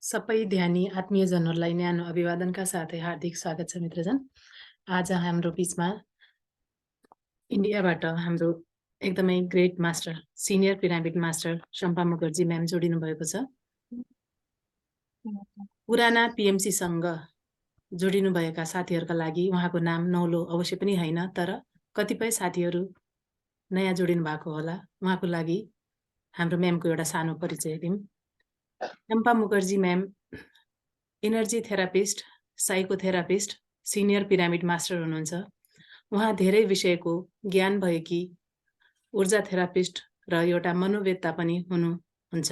सबै ध्यानी आत्मीयजनहरूलाई न्यानो अभिवादनका साथै हार्दिक स्वागत छ मित्रजन। आज हाम्रो बिचमा इन्डियाबाट हाम्रो एकदमै great master, senior pyramid master Shampa Mukherjee ma'am जोडिनु भएको छ। पुराना पिएमसीसँग जोडिनुभएका साथीहरूका लागि उहाँको नाम नौलो अवश्य पनि होइन, तर कतिपय साथीहरू नयाँ जोडिनु भएको होला। उहाँको लागि हाम्रो म्यामको एउटा सानो परिचय दिउँ। Shampa Mukherjee ma'am energy therapist, psychotherapist, senior pyramid master हुनुहुन्छ। उहाँ धेरै विषयको ज्ञान भएकी ऊर्जा थेरापिस्ट र एउटा मनोवेत्ता पनि हुनुहुन्छ।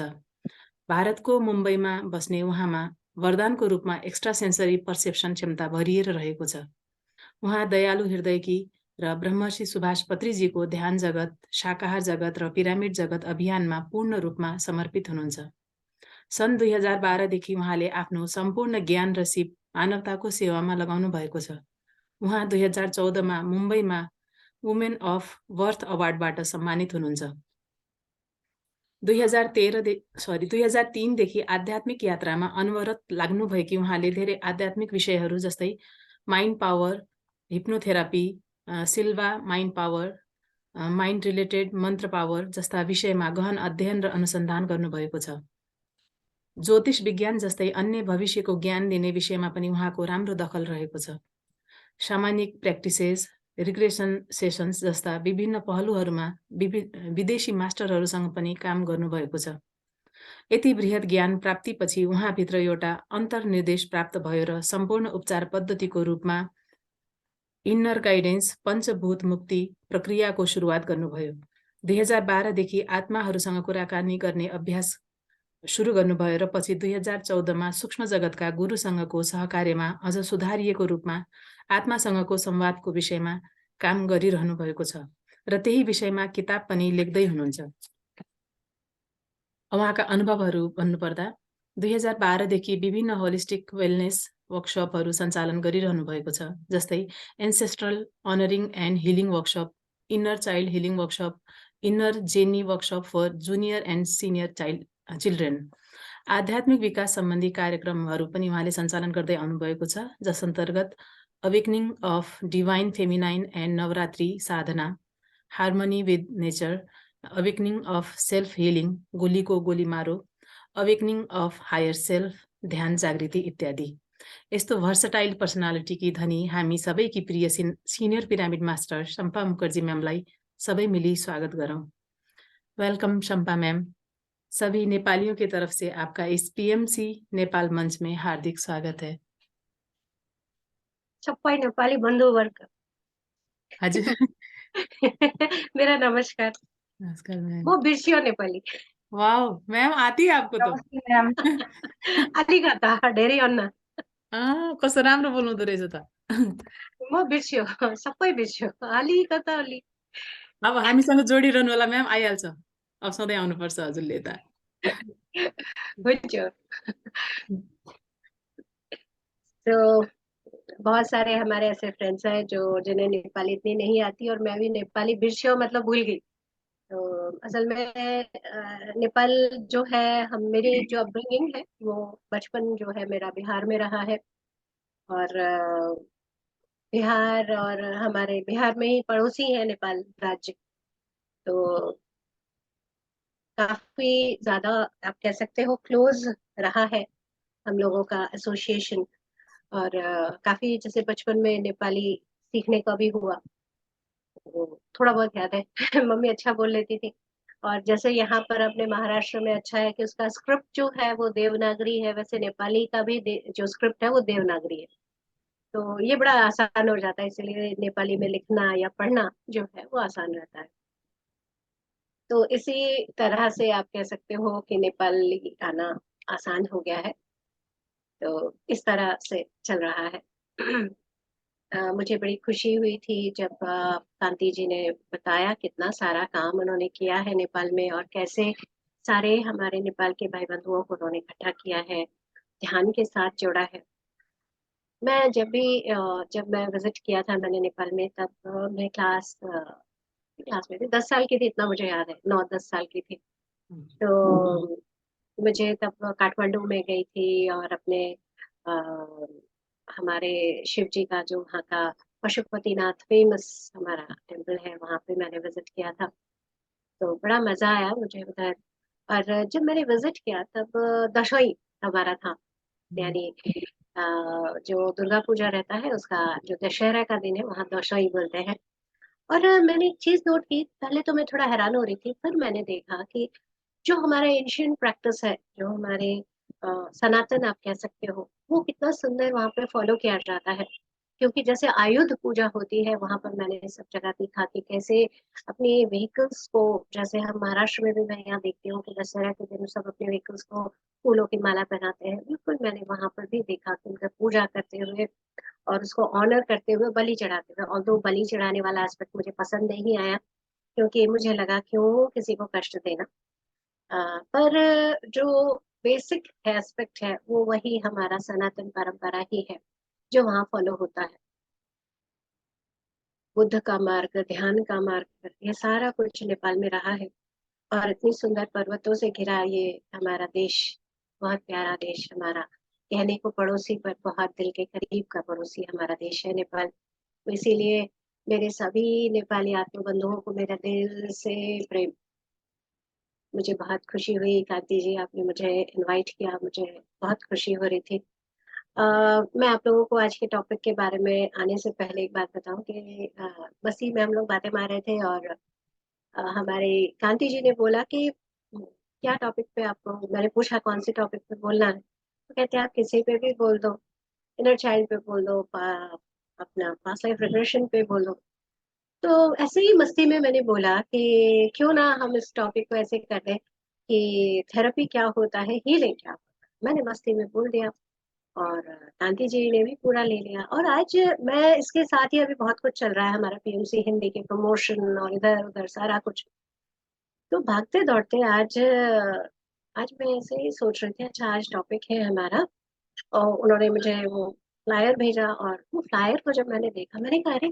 भारतको मुम्बईमा बस्ने उहाँमा वरदानको रूपमा एक्स्ट्रा सेन्सरी पर्सेप्सन क्षमता भरिएर रहेको छ। उहाँ दयालु हृदयकी र ब्रह्मर्षि सुभाष पत्रीजीको ध्यान जगत, शाकाहार जगत र पिरामिड जगत अभियानमा पूर्ण रूपमा समर्पित हुनुहुन्छ। सन् 2012 देखि उहाँले आफ्नो सम्पूर्ण ज्ञान र सिप मानवताको सेवामा लगाउनु भएको छ। उहाँ 2014 मा मुम्बईमा वुमेन अफ वर्थ अवार्डबाट सम्मानित हुनुहुन्छ। 2003 देखि आध्यात्मिक यात्रामा अनवरत लाग्नुभएकी उहाँले धेरै आध्यात्मिक विषयहरू जस्तै माइन्ड पावर, हिप्नोथेरापी, सिल्वा माइन्ड पावर, माइन्ड रिलेटेड मन्त्र पावर जस्ता विषयमा गहन अध्ययन र अनुसन्धान गर्नुभएको छ। ज्योतिष विज्ञान जस्तै अन्य भविष्यको ज्ञान दिने विषयमा पनि उहाँको राम्रो दखल रहेको छ। सामान्यिक प्र्याक्टिसेस, रिग्रेसन सेसन्स जस्ता विभिन्न पहलुहरूमा विदेशी मास्टरहरूसँग पनि काम गर्नुभएको छ। यति बृहत ज्ञान प्राप्तिपछि उहाँभित्र एउटा अन्तर्निर्देश प्राप्त भयो र सम्पूर्ण उपचार पद्धतिको रूपमा इन्नर गाइडेन्स पञ्चभूत मुक्ति प्रक्रियाको सुरुवात गर्नुभयो। 2012 देखि आत्माहरूसँग कुराकानी गर्ने अभ्यास सुरु गर्नुभयो र पछि 2014 मा सूक्ष्म जगतका गुरुसँगको सहकार्यमा अझ सुधारिएको रूपमा आत्मासँगको संवादको विषयमा काम गरिरहनु भएको छ र त्यही विषयमा किताब पनि लेख्दै हुनुहुन्छ। उहाँका अनुभवहरू भन्नुपर्दा 2012 देखि विभिन्न होलिस्टिक वेलनेस वर्कसपहरू सञ्चालन गरिरहनु भएको छ, जस्तै एन्सेस्ट्रल अनरिङ and healing workshop, inner child healing workshop, inner genie workshop for junior and senior children. आध्यात्मिक विकास सम्बन्धी कार्यक्रमहरू पनि उहाँले सञ्चालन गर्दै आउनुभएको छ, जस अन्तर्गत awakening of divine feminine and Navratri साधना, harmony with nature, awakening of self healing, गोलीको गोली मारो, अवेकनिङ अफ हायर सेल्फ, ध्यान जागृति इत्यादि। यस्तो भर्सटाइल पर्सनालिटीकी धनी हामी सबैकी प्रिय senior pyramid master Shampa Mukherjee मैमलाई सबै मिली स्वागत गरौँ। Welcome Shampa ma'am. सभी नेपालियों की तरफ से आपका इस पीएमसी नेपाल मंच में हार्दिक स्वागत है। सबै नेपाली बन्धुवर्ग हजुर मेरा नमस्कार। नमस्कार मैम। वो बिर्सियो नेपाली। वाओ मैम, आती है आपको तो? मैम अलिकता धेरै अन्ना कस्तो राम्रो बोल्नुहुँदो रहेछ त। म बिर्सियो, सबै बिर्सियो, अलिकता अलि। अब हामीसँग जोडिरहनु होला मैम, आइहाल्छ। अब सधैँ आउनुपर्छ हजुरले त। हुन्छ। तो बहुत सारे हमारे ऐसे फ्रेंड्स हैं जो जिन्हें नेपाली इतनी नहीं आती, और मैं भी नेपाली बिर्सियो मतलब भूल गई। तो असल में नेपाल जो है, मेरी जो अपब्रिंगिंग है वो बचपन जो है मेरा बिहार में रहा है, और बिहार और हमारे बिहार में ही पड़ोसी है नेपाल राज्य। तो काफी ज्यादा आप कह सकते हो क्लोज रहा है हम लोगों का एसोसिएशन, और काफी जैसे बचपन में नेपाली सीखने का भी हुआ, तो थोड़ा बहुत याद है। मम्मी अच्छा बोल लेती थी, और जैसे यहाँ पर अपने महाराष्ट्र में अच्छा है कि उसका स्क्रिप्ट जो है वो देवनागरी है, वैसे नेपाली का भी जो स्क्रिप्ट है वो देवनागरी है। तो ये बड़ा आसान हो जाता है, इसलिए नेपाली में लिखना या पढ़ना जो है वो आसान रहता है। तो इसी तरह से आप कह सकते हो कि नेपाली आना आसान हो गया है। तो इस तरह से चल रहा है। मुझे बड़ी खुशी हुई थी जब कांति जी ने बताया कितना सारा काम उन्होंने किया है नेपाल में, और कैसे सारे हमारे नेपाल के भाई बंधुओं को उन्होंने इकट्ठा किया है, ध्यान के साथ जोड़ा है। मैं जब मैं विजिट किया था मैंने नेपाल में, तब मैं क्लास में थी, 10 साल की थी, इतना मुझे याद है, 9-10 साल की थी। तो मुझे तब काठमांडू में गई थी और अपने अ, हमारे शिव जी का जो वहाँ का पशुपतिनाथ फेमस हमारा टेम्पल है, वहाँ पे मैंने विजिट किया था। तो बड़ा मजा आया मुझे उधर। और जब मैंने विजिट किया तब दशई हमारा था, यानी अ, जो दुर्गा पूजा रहता है उसका जो दशहरा का दिन है वहाँ दशई बोलते हैं। और मैंने एक चीज नोट की, पहले तो मैं थोड़ा हैरान हो रही थी, फिर मैंने देखा कि जो हमारा एंशियंट प्रैक्टिस है, जो हमारे सनातन आप कह सकते हो, वो कितना सुंदर वहां पे फॉलो किया जाता है। क्योंकि जैसे आयुध पूजा होती है वहां पर, मैंने सब जगह देखा कि कैसे अपने व्हीकल्स को, जैसे हम महाराष्ट्र में भी मैं यहाँ देखती हूँ कि दशहरा के दिन सब अपने व्हीकल्स को फूलों की माला पहनाते हैं, बिल्कुल मैंने वहां पर भी देखा कि उनका पूजा करते हुए और उसको ऑनर करते हुए बलि चढ़ाते हुए। ऑल्दो बलि चढ़ाने वाला एस्पेक्ट मुझे पसंद नहीं आया, क्योंकि मुझे लगा क्यों किसी को कष्ट देना। पर जो बेसिक एस्पेक्ट है वो वही हमारा सनातन परंपरा ही है जो वहाँ फॉलो होता है। बुद्ध का मार्ग, ध्यान का मार्ग, ये सारा कुछ नेपाल में रहा है। और इतनी सुंदर पर्वतों से घिरा ये हमारा देश, बहुत प्यारा देश हमारा। कहने को पड़ोसी पर बहुत दिल के करीब का पड़ोसी हमारा देश है नेपाल। तो इसीलिए मेरे सभी नेपाली आत्म बंधुओं को मेरा दिल से प्रेम। मुझे बहुत खुशी हुई कांति जी, आपने मुझे इनवाइट किया, मुझे बहुत खुशी हो रही थी। मैं आप लोगों को आज के टॉपिक के बारे में आने से पहले एक बात बताऊं कि बसी में हम लोग बातें मार रहे थे और हमारे कांति जी ने बोला कि क्या टॉपिक पे आपको, मैंने पूछा कौन से टॉपिक पे बोलना है, तो कहते हैं आप किसी पे भी बोल दो, इनर चाइल्ड पे बोल दो, अपना पास्ट लाइफ रिग्रेशन पे बोल दो। तो ऐसे ही मस्ती में मैंने बोला कि क्यों ना हम इस टॉपिक को ऐसे कर दें कि थेरेपी क्या होता है, हीलिंग क्या होता है। मैंने मस्ती में बोल दिया और कांति जी ने भी पूरा ले लिया। और आज मैं इसके साथ ही, अभी बहुत कुछ चल रहा है हमारा पीएमसी हिंदी के प्रमोशन और इधर उधर सारा कुछ, तो भागते दौड़ते आज आज मैं ऐसे ही सोच रही थी, अच्छा आज टॉपिक है हमारा। और उन्होंने मुझे वो फ्लायर भेजा, और वो फ्लायर को जब मैंने देखा मैंने कहा अरे,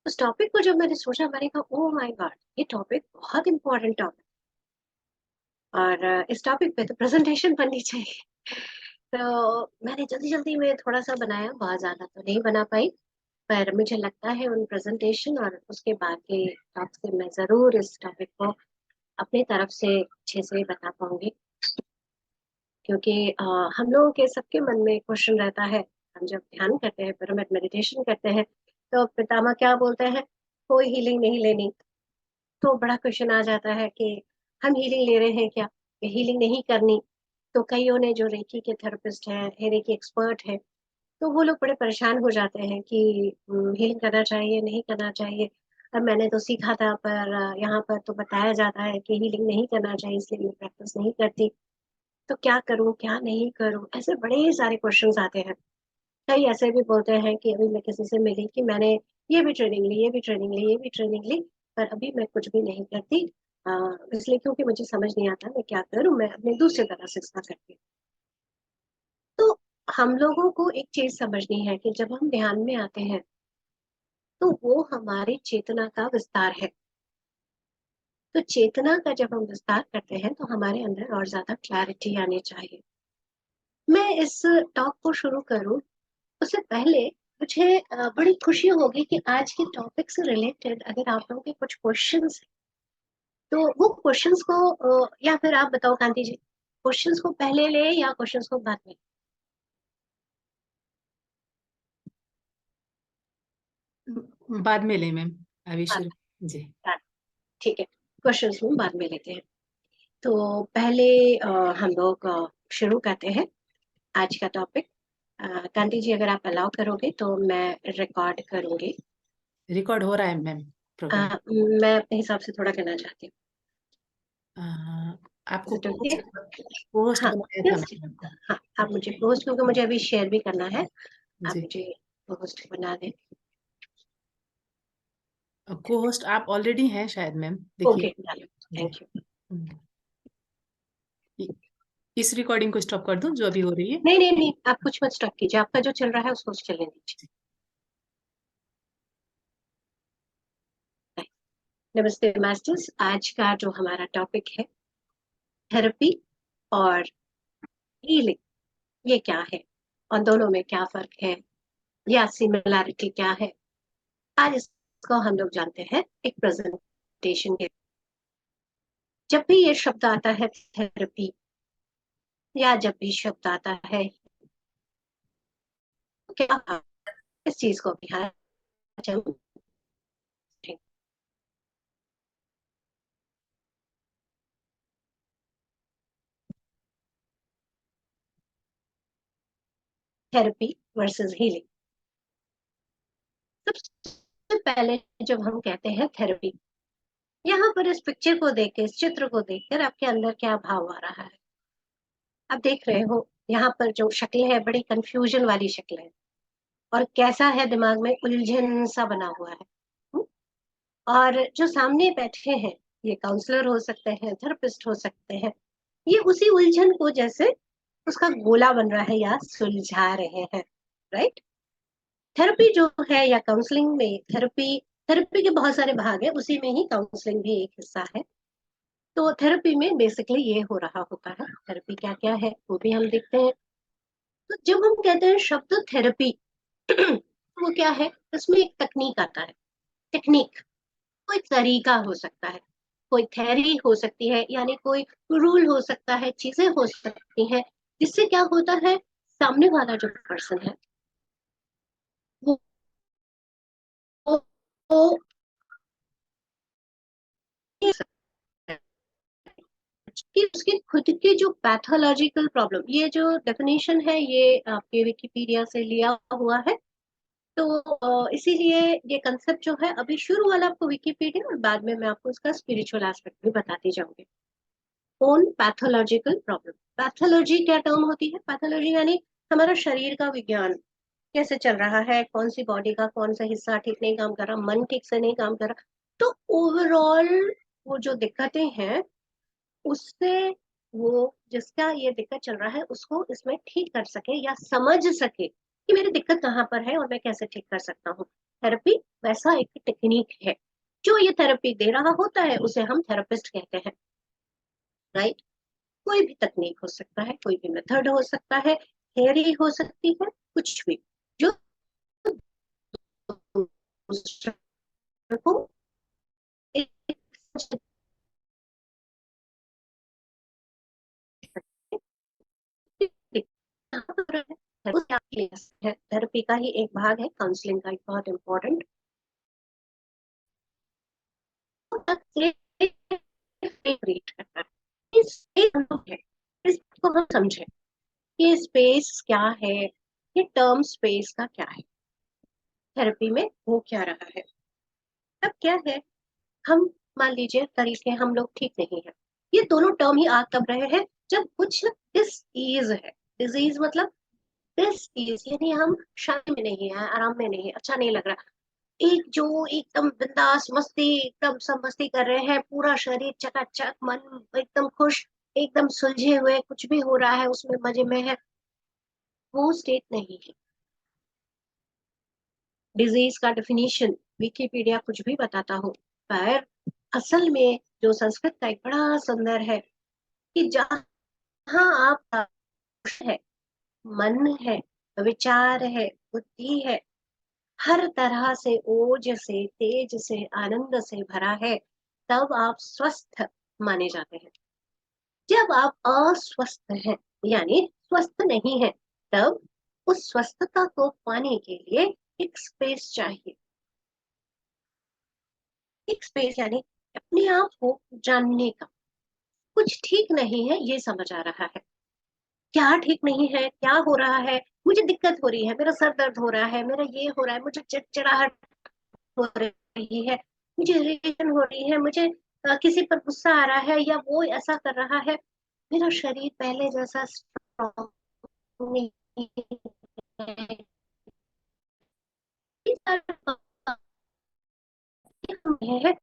उस टॉपिक को जब मैंने सोचा मैंने कहा ओ माय गॉड, ये टॉपिक बहुत इंपॉर्टेंट टॉपिक, और इस टॉपिक पे तो प्रेजेंटेशन बननी चाहिए। तो मैंने जल्दी जल्दी में थोड़ा सा बनाया, बहुत ज्यादा तो नहीं बना पाई, पर मुझे लगता है उन प्रेजेंटेशन और उसके बाद के टॉक से मैं जरूर इस टॉपिक को अपनी तरफ से अच्छे से बता पाऊंगी। क्योंकि हम लोगों के सबके मन में क्वेश्चन रहता है, हम जब ध्यान करते हैं, पिरामिड मेडिटेशन करते हैं, तो पितामह क्या बोलते हैं, कोई हीलिंग नहीं लेनी। तो बड़ा क्वेश्चन आ जाता है कि हम हीलिंग ले रहे हैं क्या, हीलिंग नहीं करनी। तो कईयों ने, जो रेकी के थेरेपिस्ट हैं, रेकी एक्सपर्ट है, तो वो लोग बड़े परेशान हो जाते हैं कि हीलिंग करना चाहिए नहीं करना चाहिए। अब मैंने तो सीखा था, पर यहाँ पर तो बताया जाता है कि हीलिंग नहीं करना चाहिए, इसलिए मैं प्रैक्टिस नहीं करती। तो क्या करूं क्या नहीं करूं, ऐसे बड़े सारे क्वेश्चंस आते हैं। कई ऐसे भी बोलते हैं कि अभी मैं किसी से मिली कि मैंने ये भी ट्रेनिंग ली, ये भी ट्रेनिंग ली, ये भी ट्रेनिंग ली, पर अभी मैं कुछ भी नहीं करती। इसलिए क्योंकि मुझे समझ नहीं आता मैं क्या करूं, मैं अपने दूसरे तरह से इसका करती हूँ। तो हम लोगों को एक चीज समझनी है कि जब हम ध्यान में आते हैं तो वो हमारी चेतना का विस्तार है। तो चेतना का जब हम विस्तार करते हैं तो हमारे अंदर और ज्यादा क्लैरिटी आनी चाहिए। मैं इस टॉक को शुरू करूं उससे पहले मुझे बड़ी खुशी होगी कि आज के टॉपिक से रिलेटेड अगर आप लोगों के कुछ क्वेश्चंस, तो वो क्वेश्चंस को या फिर आप बताओ कांति जी, क्वेश्चंस को पहले ले या क्वेश्चंस को बाद में। बाद में ले मैम, अभी बाद शुरू। जी। बाद, ठीक है, क्वेश्चंस हम बाद में लेते हैं। तो पहले हम लोग शुरू करते हैं आज का टॉपिक। कांति जी अगर आप अलाउ करोगे तो मैं रिकॉर्ड करूंगी। रिकॉर्ड हो रहा है मैम प्रोग्राम। मैं अपने हिसाब से थोड़ा कहना चाहती अ, आपको हूँ, ओके। पोस्ट हाँ, बनाया था यस, मैम आपको। हाँ, आप मुझे पोस्ट, क्योंकि मुझे अभी शेयर भी करना है, आप जी। मुझे पोस्ट बना दें। को होस्ट आप ऑलरेडी हैं शायद मैम, देखिए। ओके, डालो, जी। Thank you. हम्म। इ- इस रिकॉर्डिंग को स्टॉप कर दूं जो अभी हो रही है। नहीं नहीं नहीं, आप कुछ मत स्टॉप कीजिए, आपका जो चल रहा है उसको चलने दीजिए। नमस्ते मास्टर्स, आज का जो हमारा टॉपिक है, थेरेपी और हीलिंग, ये क्या है और दोनों में क्या फर्क है या सिमिलैरिटी क्या है, आज इसको हम लोग जानते हैं एक प्रेजेंटेशन के। जब भी ये शब्द आता है थेरेपी, या जब भी शब्द आता है, तो क्या इस चीज को भी थेरेपी वर्सेस हीलिंग। सबसे पहले जब हम कहते हैं थेरेपी, यहाँ पर इस पिक्चर को देख के, इस चित्र को देखकर आपके अंदर क्या भाव आ रहा है? आप देख रहे हो यहाँ पर जो शक्ल है बड़ी कंफ्यूजन वाली शक्ल है, और कैसा है, दिमाग में उलझन सा बना हुआ है। हम्म? और जो सामने बैठे हैं, ये काउंसलर हो सकते हैं, थेरेपिस्ट हो सकते हैं, ये उसी उलझन को जैसे उसका गोला बन रहा है या सुलझा रहे हैं। राइट? थेरेपी जो है या काउंसलिंग में, थेरेपी थेरेपी के बहुत सारे भाग है, उसी में ही काउंसलिंग भी एक हिस्सा है। तो थेरेपी में बेसिकली ये हो रहा होता है। थेरेपी क्या क्या है वो भी हम देखते हैं। तो जब हम कहते हैं शब्द थेरेपी, वो क्या है? इसमें एक तकनीक आता है। टेक्निक कोई तरीका हो सकता है, कोई थ्योरी हो सकती है, यानी कोई रूल हो सकता है, चीजें हो सकती हैं, जिससे क्या होता है, सामने वाला जो पर्सन है वो, वो, वो ये कि उसकी खुद की जो पैथोलॉजिकल प्रॉब्लम, ये जो डेफिनेशन है ये आपके विकिपीडिया से लिया हुआ है। तो इसीलिए ये कंसेप्ट जो है, अभी शुरू वाला आपको विकिपीडिया, और बाद में मैं आपको इसका स्पिरिचुअल एस्पेक्ट भी बताती जाऊंगी। ओन पैथोलॉजिकल प्रॉब्लम, पैथोलॉजी क्या टर्म होती है? पैथोलॉजी यानी हमारा शरीर का विज्ञान कैसे चल रहा है, कौन सी बॉडी का कौन सा हिस्सा ठीक नहीं काम कर रहा, मन ठीक से नहीं काम कर रहा। तो ओवरऑल वो जो दिक्कतें हैं, उससे वो जिसका ये दिक्कत चल रहा है उसको इसमें ठीक कर सके या समझ सके कि मेरी दिक्कत कहाँ पर है और मैं कैसे ठीक कर सकता हूँ। थेरेपी वैसा एक टेक्निक है। जो ये थेरेपी दे रहा होता है उसे हम थेरेपिस्ट कहते हैं। राइट? कोई भी तकनीक हो सकता है, कोई भी मेथड हो सकता है, थ्योरी हो सकती है, कुछ भी जो दूसरे को एक थेरेपी का ही एक भाग है, काउंसलिंग का एक बहुत इंपॉर्टेंट। इसको हम समझे कि स्पेस क्या है, ये टर्म स्पेस का क्या है, थेरेपी में वो क्या रहा है। अब क्या है, हम मान लीजिए तरीके हम लोग ठीक नहीं है, ये दोनों टर्म ही आ तब रहे हैं जब कुछ डिसीज है। डिजीज मतलब डिसीज, यानी हम शांति में नहीं है, आराम में नहीं है, अच्छा नहीं लग रहा। एक जो एकदम बिंदास मस्ती, एकदम सब मस्ती कर रहे हैं, पूरा शरीर चकाचक, मन एकदम खुश, एकदम सुलझे हुए, कुछ भी हो रहा है उसमें मजे में है, वो स्टेट नहीं है। डिजीज का डेफिनेशन विकिपीडिया कुछ भी बताता हो, पर असल में जो संस्कृत का एक बड़ा सुंदर है कि जहाँ आप है, मन है, विचार है, बुद्धि है, हर तरह से ओज से, तेज से, आनंद से भरा है, तब आप स्वस्थ माने जाते हैं। जब आप अस्वस्थ हैं, यानी स्वस्थ नहीं है, तब उस स्वस्थता को पाने के लिए एक स्पेस चाहिए। एक स्पेस यानी अपने आप को जानने का। कुछ ठीक नहीं है ये समझ आ रहा है। क्या ठीक नहीं है, क्या हो रहा है? मुझे दिक्कत हो रही है, मेरा सर दर्द हो रहा है, मेरा ये हो रहा है, मुझे चिड़चिड़ाहट हो रही है, मुझे इरिटेशन हो रही है, मुझे किसी पर गुस्सा आ रहा है, या वो ऐसा कर रहा है, मेरा शरीर पहले जैसा स्ट्रॉन्ग नहीं है। ये सारा है,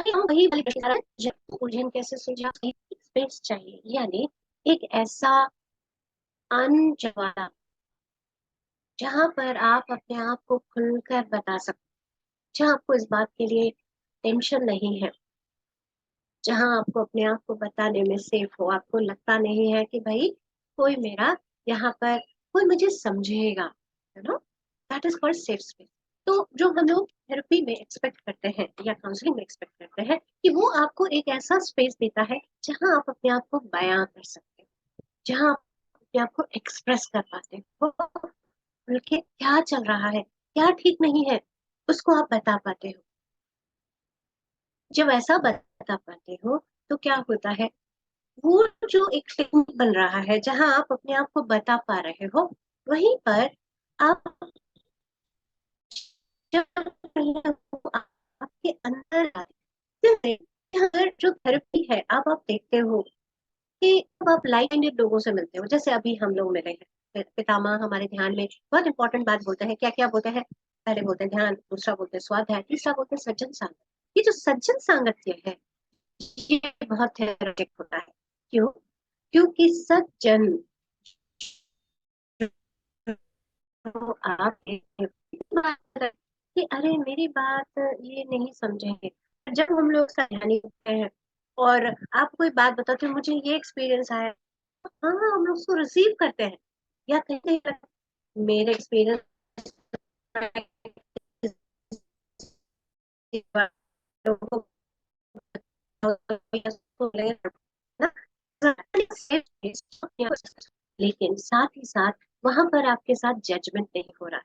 हम वही वाली उलझन कैसे सुलझा, स्पेस चाहिए, यानी एक ऐसा अनजवाला जहां पर आप अपने आप को खुलकर बता सकते, जहां आपको इस बात के लिए टेंशन नहीं है, जहाँ आपको अपने आप को बताने में सेफ हो, आपको लगता नहीं है कि भाई कोई मेरा यहाँ पर कोई मुझे समझेगा, है ना, that is called safe space. तो जो हम लोग थेरेपी में एक्सपेक्ट करते हैं या काउंसलिंग में एक्सपेक्ट करते हैं कि वो आपको एक ऐसा स्पेस देता है जहाँ आप अपने आप को बयां कर सकते हो, जहाँ आप अपने आप को एक्सप्रेस कर पाते हो, बल्कि क्या चल रहा है, क्या ठीक नहीं है, उसको आप बता पाते हो। जब ऐसा बता पाते हो तो क्या होता है, वो जो एक टेक्निक बन रहा है जहां आप अपने आप को बता पा रहे हो, वहीं पर आप जब वो आपके अंदर आते हैं, अगर जो थेरेपी है आप देखते हो कि अब आप लाइक माइंडेड लोगों से मिलते हो, जैसे अभी हम लोग मिले हैं, पितामह हमारे ध्यान में बहुत इंपॉर्टेंट बात बोलते हैं, क्या क्या बोलते हैं, पहले बोलते हैं ध्यान, दूसरा बोलते हैं स्वाध्याय, तीसरा बोलते हैं सज्जन सांगत। ये जो सज्जन सांगत्य है ये बहुत थेरेटिक होता है। क्यों? क्योंकि सज्जन जो आप कि अरे मेरी बात ये नहीं समझेंगे, जब हम लोग ध्यानी होते हैं और आप कोई बात बताते हो, मुझे ये एक्सपीरियंस आया, हाँ हम लोग उसको रिसीव करते हैं, या कहीं मेरे एक्सपीरियंस लेकिन साथ ही साथ वहां पर आपके साथ जजमेंट नहीं हो रहा,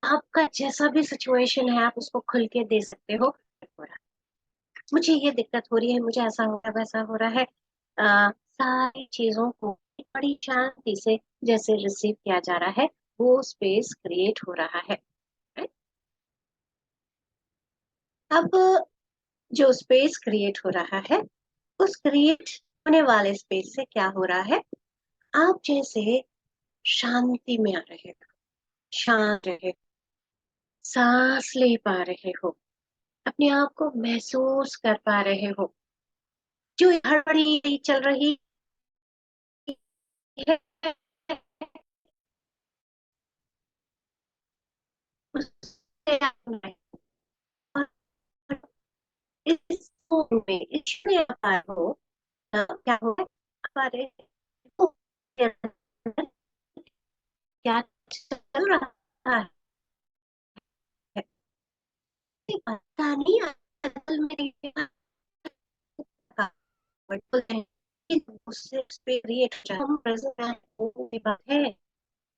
आपका जैसा भी सिचुएशन है आप उसको खुल के दे सकते हो रहा। मुझे ये दिक्कत हो रही है, मुझे ऐसा हो रहा है, वैसा हो रहा है, सारी चीजों को बड़ी शांति से जैसे रिसीव किया जा रहा है, वो स्पेस क्रिएट हो रहा है। right? अब जो स्पेस क्रिएट हो रहा है, उस क्रिएट होने वाले स्पेस से क्या हो रहा है, आप जैसे शांति में आ रहे हो, शांत रहे, सांस ले पा रहे हो, अपने आप को महसूस कर पा रहे हो, जो हड़बड़ी चल रही है उससे आप नहीं, और इस में इसमें आप हो, क्या हो हमारे को क्या चल रहा है, पता नहीं असल में उससे क्रिएट हम प्रेजेंट बात है।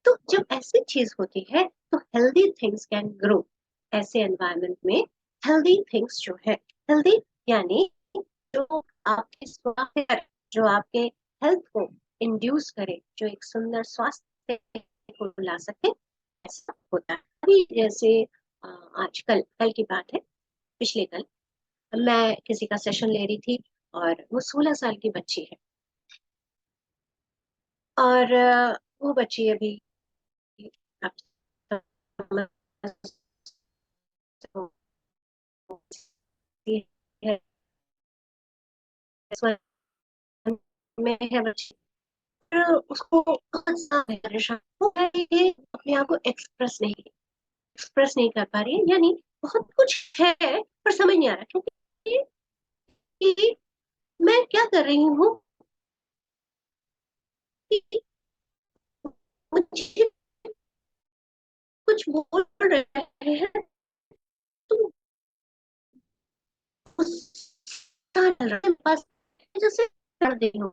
तो जब ऐसी चीज होती है तो हेल्दी थिंग्स कैन ग्रो, ऐसे एनवायरनमेंट में हेल्दी थिंग्स जो है, हेल्दी यानी जो आपके स्वास्थ्य, जो आपके हेल्थ को इंड्यूस करे, जो एक सुंदर स्वास्थ्य को ला सके, ऐसा होता है। अभी जैसे आजकल कल की बात है, पिछले कल मैं किसी का सेशन ले रही थी और वो 16 साल की बच्ची है, और वो बच्ची अभी आप समझ सकती है, में है बच्ची, पर उसको बहुत सा परेशान वो है, ये अपने आप को एक्सप्रेस नहीं कर पा रही है, यानी बहुत कुछ है पर समझ नहीं आ रहा, क्योंकि कि मैं क्या कर रही हूँ कि मुझे कुछ बोल रहे हैं तो गुस्सा चल रहा है बस, जैसे कर दे रही हूँ,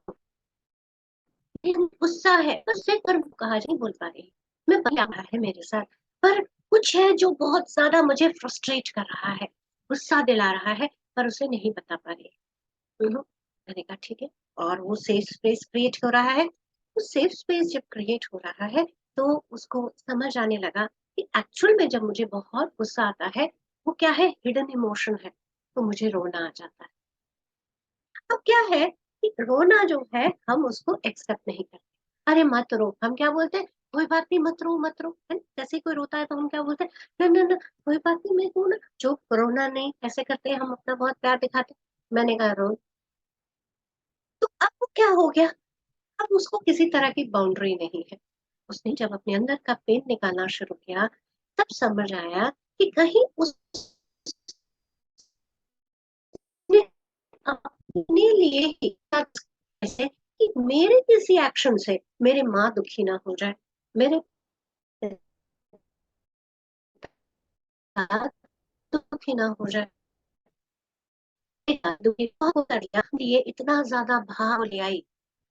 गुस्सा है बस से कर कहा नहीं बोल पा रही, मैं क्या रहा है मेरे साथ, पर कुछ है जो बहुत ज्यादा मुझे फ्रस्ट्रेट कर रहा है, गुस्सा दिला रहा है, पर उसे नहीं बता पा रही। मैंने कहा ठीक है, और वो सेफ स्पेस क्रिएट हो रहा है, वो सेफ स्पेस जब क्रिएट हो रहा है तो उसको समझ आने लगा कि एक्चुअल में जब मुझे बहुत गुस्सा आता है, वो क्या है, हिडन इमोशन है, तो मुझे रोना आ जाता है। अब क्या है कि रोना जो है हम उसको एक्सेप्ट नहीं करते, अरे मत रो, हम क्या बोलते हैं, कोई बात नहीं मत रो मत रो, है जैसे कोई रोता है तो हम क्या बोलते हैं, ना ना ना कोई बात नहीं, मैं हूं ना, जो रोना नहीं, ऐसे करते हैं हम, अपना बहुत प्यार दिखाते हैं। मैंने कहा रो, तो अब वो क्या हो गया, अब उसको किसी तरह की बाउंड्री नहीं है, उसने जब अपने अंदर का पेन निकालना शुरू किया, तब समझ आया कि कहीं उसने अपने लिए ही ऐसे कि मेरे किसी एक्शन से मेरे माँ दुखी ना हो जाए, मेरे पिता दुखी ना हो जाए, दुखी हो दिया, ये इतना ज्यादा भाव ले आई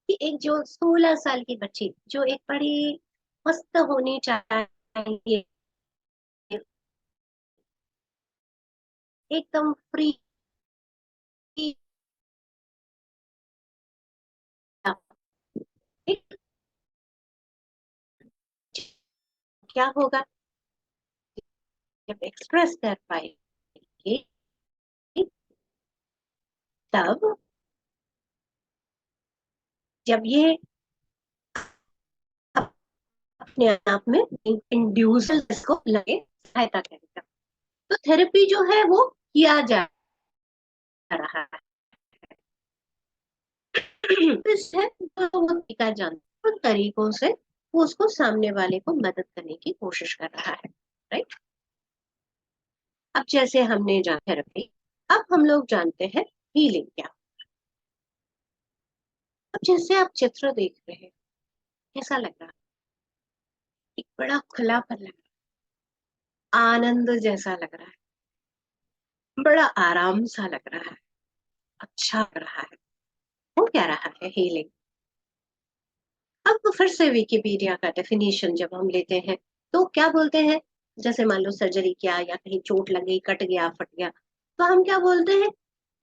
कि एक जो 16 साल की बच्ची जो एक बड़ी मस्त होनी चाहिए, एकदम फ्री, क्या होगा जब एक्सप्रेस कर पाएगी, तब जब ये अपने आप में इंड्यूस को लगे सहायता करेगा। तो थेरेपी जो है वो किया जा रहा है। है तो वो तरीका जानता है, उन तरीकों से वो उसको सामने वाले को मदद करने की कोशिश कर रहा है। राइट। अब जैसे हमने जान थेरेपी, अब हम लोग जानते हैं हीलिंग क्या। अब जैसे आप चित्र देख रहे हैं, कैसा लग रहा है? एक बड़ा खुलापन लग रहा है, आनंद जैसा लग रहा है, बड़ा आराम सा लग रहा है, अच्छा लग रहा है। वो क्या रहा है हीलिंग? अब फिर से विकिपीडिया का डेफिनेशन जब हम लेते हैं तो क्या बोलते हैं? जैसे मान लो सर्जरी किया या कहीं चोट लग गई, कट गया, फट गया, तो हम क्या बोलते हैं?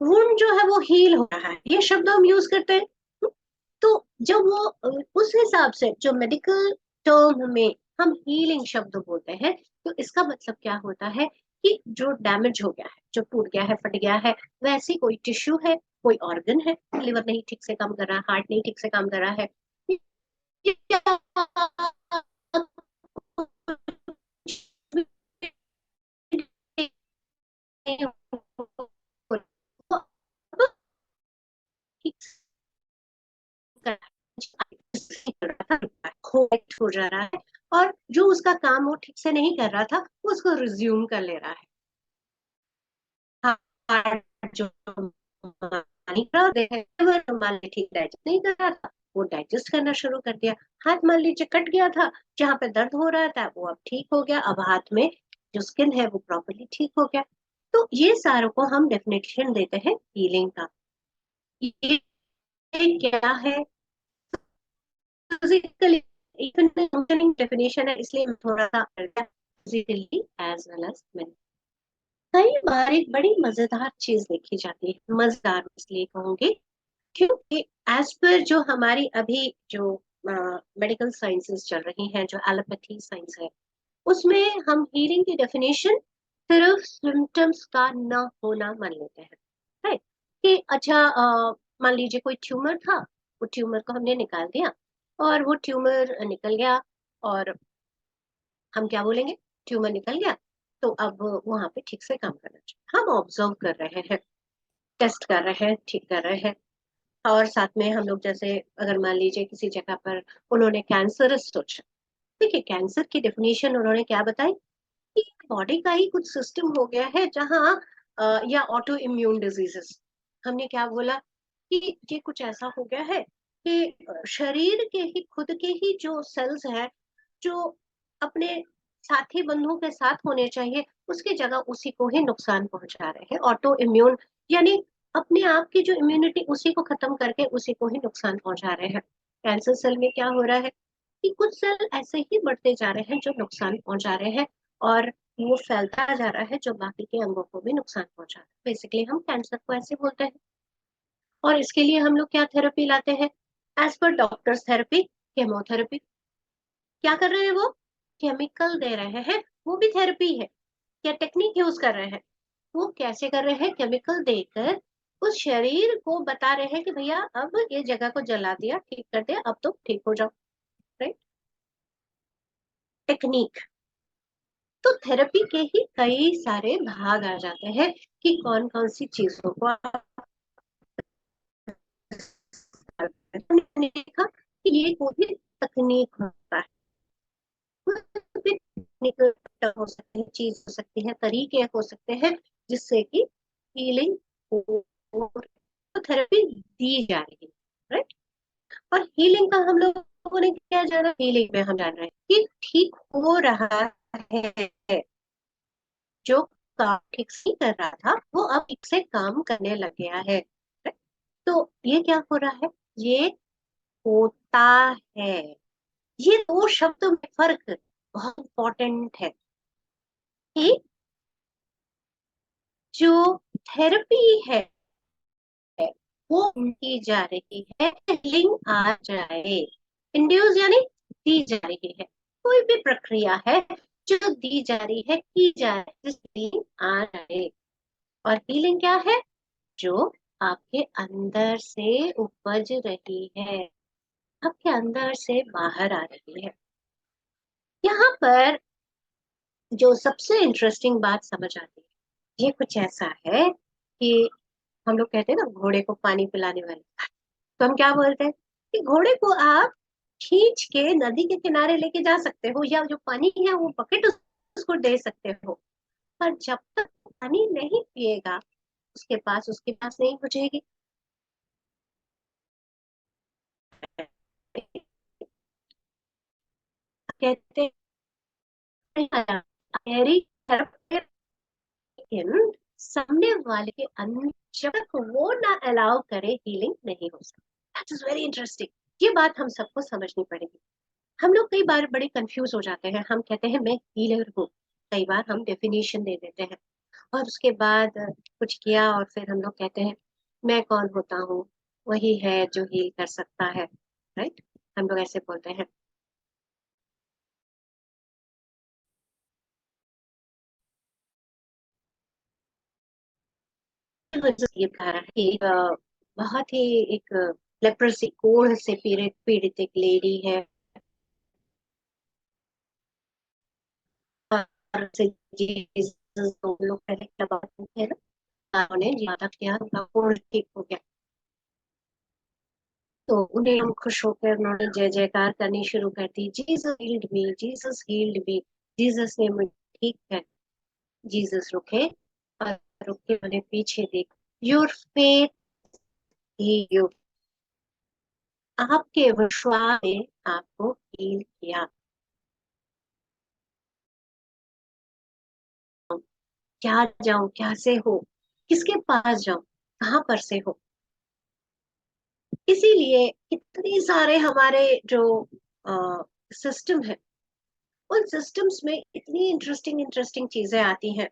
वुंड जो है वो हील हो रहा है, ये शब्द हम यूज करते हैं। तो जब वो उस हिसाब से जो मेडिकल टर्म में हम हीलिंग शब्द बोलते हैं, तो इसका मतलब क्या होता है कि जो डैमेज हो गया है, जो टूट गया है, फट गया है, वैसी कोई टिश्यू है, कोई ऑर्गन है, लिवर नहीं ठीक से काम कर रहा है, हार्ट नहीं ठीक से काम कर रहा है, हो जा रहा है, और जो उसका काम वो ठीक से नहीं कर रहा था वो उसको रिज्यूम कर ले रहा है। हार्ट जो नहीं कर रहा, मान ली ठीक डाइजेस्ट नहीं कर रहा था, वो डाइजेस्ट करना शुरू कर दिया। हाथ मान लीजिए कट गया था, जहां पे दर्द हो रहा था वो अब ठीक हो गया, अब हाथ में जो स्किन है वो प्रॉपरली ठीक हो गया। तो ये सारों को हम डेफिनेशन देते हैं हीलिंग का। ये क्या है? फिजिकली इवन डेफिनेशन है, इसलिए मैं थोड़ा सा physically as well as mentally. कई बार एक बड़ी मजेदार चीज देखी जाती है, मजेदार इसलिए कहूंगी क्योंकि एज पर जो हमारी अभी जो मेडिकल साइंसेस चल रही हैं, जो एलोपैथी साइंस है, उसमें हम हीलिंग की डेफिनेशन सिर्फ सिम्टम्स का ना होना मान लेते हैं। राइट। कि अच्छा मान लीजिए कोई ट्यूमर था, वो ट्यूमर को हमने निकाल दिया और वो ट्यूमर निकल गया, और हम क्या बोलेंगे? ट्यूमर निकल गया, तो अब वहां पे ठीक से काम करना चाहिए। हम ऑब्जर्व कर रहे हैं, टेस्ट कर रहे हैं, ठीक कर रहे हैं, और साथ में हम लोग जैसे अगर मान लीजिए किसी जगह पर उन्होंने कैंसरस सोचा, देखिए कैंसर की डेफिनेशन उन्होंने क्या बताई कि बॉडी का ही कुछ सिस्टम हो गया है जहाँ या ऑटो इम्यून डिजीजेस, हमने क्या बोला कि ये कुछ ऐसा हो गया है कि शरीर के ही खुद के ही जो सेल्स हैं, जो अपने साथी बंधुओं के साथ होने चाहिए उसकी जगह उसी को ही नुकसान पहुंचा रहे हैं। ऑटो इम्यून यानी अपने आप की जो इम्यूनिटी उसी को खत्म करके उसी को ही नुकसान पहुंचा रहे हैं। कैंसर सेल में क्या हो रहा है कि कुछ सेल ऐसे ही बढ़ते जा रहे हैं जो नुकसान पहुंचा रहे हैं, और वो फैलता जा रहा है जो बाकी के अंगों को भी नुकसान पहुंचा रहा है। बेसिकली हम कैंसर को ऐसे बोलते हैं। और इसके लिए हम लोग क्या थेरेपी लाते हैं? As per doctors therapy, chemotherapy. क्या कर रहे हैं वो? केमिकल दे रहे हैं, वो भी थेरेपी है। क्या टेक्निक यूज कर रहे हैं? वो कैसे कर रहे हैं? केमिकल देकर उस शरीर को बता रहे हैं कि भैया अब ये जगह को जला दिया, ठीक कर दिया, अब तो ठीक हो जाओ। राइट। टेक्निक। तो थेरेपी के ही कई सारे भाग आ जाते हैं कि कौन कौन सी चीजों को आप हमने देखा कि ये कोई भी तकनीक होता है, टेक्निकल हो सकती है, चीज हो सकती है, तरीके हो सकते हैं जिससे कि हीलिंग हो। थेरेपी दी जा रही है, राइट। और हीलिंग का हम लोगों ने क्या जाना, हीलिंग में हम जान रहे हैं कि ठीक हो रहा है, जो काम ठीक से कर रहा था वो अब ठीक से काम करने लग गया है, right? तो ये क्या हो रहा है, ये होता है। ये दो शब्दों में फर्क बहुत इंपॉर्टेंट है कि जो थेरेपी है वो की जा रही है, हीलिंग आ जाए, इंड्यूस यानी दी जा रही है, कोई भी प्रक्रिया है जो दी जा रही है, की जा रही है, हीलिंग आ जाए। और हीलिंग क्या है, जो आपके अंदर से उपज रही है, आपके अंदर से बाहर आ रही है। यहाँ पर जो सबसे इंटरेस्टिंग बात समझ आती है, ये कुछ ऐसा है कि हम लोग कहते हैं ना घोड़े को पानी पिलाने वाले, तो हम क्या बोलते हैं कि घोड़े को आप खींच के नदी के किनारे लेके जा सकते हो, या जो पानी है वो बकेट उसको दे सकते हो, पर जब तक पानी नहीं पिएगा उसके पास नहीं पहुंचेगी। कहते हैं लेकिन सामने वाले के अंदर जब तक वो ना अलाउ करे हीलिंग नहीं हो सकती। That is very interesting. ये बात हम सबको समझनी पड़ेगी। हम लोग कई बार बड़े कंफ्यूज हो जाते हैं, हम कहते हैं मैं हीलर हूँ, कई बार हम डेफिनेशन दे देते हैं और उसके बाद कुछ किया और फिर हम लोग कहते हैं मैं कौन होता हूँ, वही है जो हील कर सकता है, राइट। हम लोग ऐसे बोलते हैं। ये कह रहा है कि बहुत ही एक लेप्रोसी कोढ़ से पीड़ित पीड़ित एक लेडी है, और से जीसस को लोग पहले दबाते थे ना, उन्हें ज्यादा किया, उनका कोढ़ ठीक हो गया। तो उन्हें हम खुश होकर उन्होंने जय जयकार करनी शुरू कर दी, जीसस हील्ड मी, जीसस हील्ड मी, जीसस ने मुझे ठीक है। जीसस रुके और रुक के उन्हें पीछे देख, योर फेथ ही यू, आपके विश्वास ने आपको हील किया। क्या जाऊं, क्या से हो, किसके पास जाऊं, कहाँ पर से हो। इसीलिए इतने सारे हमारे जो सिस्टम है, उन सिस्टम्स में इतनी इंटरेस्टिंग इंटरेस्टिंग चीजें आती हैं।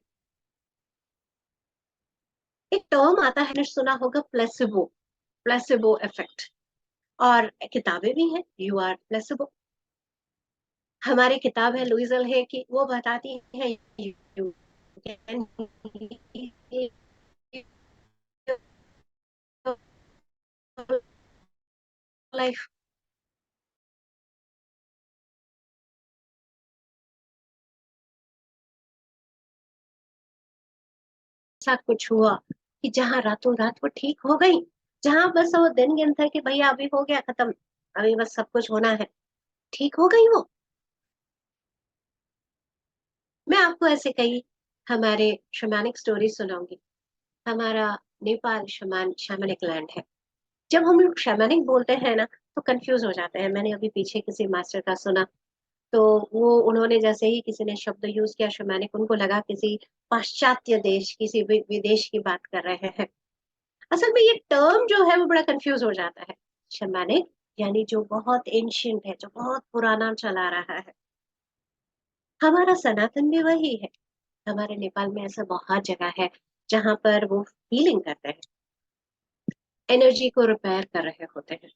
एक टर्म आता है, सुना होगा, प्लेसिबो, प्लेसिबो इफेक्ट। और किताबें भी हैं, यू आर प्लेसिबो। हमारी किताब है लुइजल है कि वो बताती है यू कैन लाइफ। ऐसा कुछ हुआ कि जहां रातों रात वो ठीक हो गई, जहां बस वो दिन गिनता है कि भैया अभी हो गया खत्म, अभी बस सब कुछ होना है, ठीक हो गई वो। मैं आपको ऐसे कई हमारे शमानिक स्टोरी सुनाऊंगी। हमारा नेपाल शैमनिक लैंड है। जब हम लोग शैमनिक बोलते हैं ना तो कंफ्यूज हो जाते हैं। मैंने अभी पीछे किसी मास्टर का सुना, तो वो उन्होंने जैसे ही किसी ने शब्द यूज किया शैमनिक, उनको लगा किसी पाश्चात्य देश, किसी विदेश की बात कर रहे हैं। असल में ये टर्म जो है वो बड़ा कंफ्यूज हो जाता है। शैमनिक यानी जो बहुत एंशियंट है, जो बहुत पुराना चला रहा है। हमारा सनातन भी वही है। हमारे नेपाल में ऐसा बहुत जगह है जहां पर वो हीलिंग करते हैं, एनर्जी को रिपेयर कर रहे होते हैं।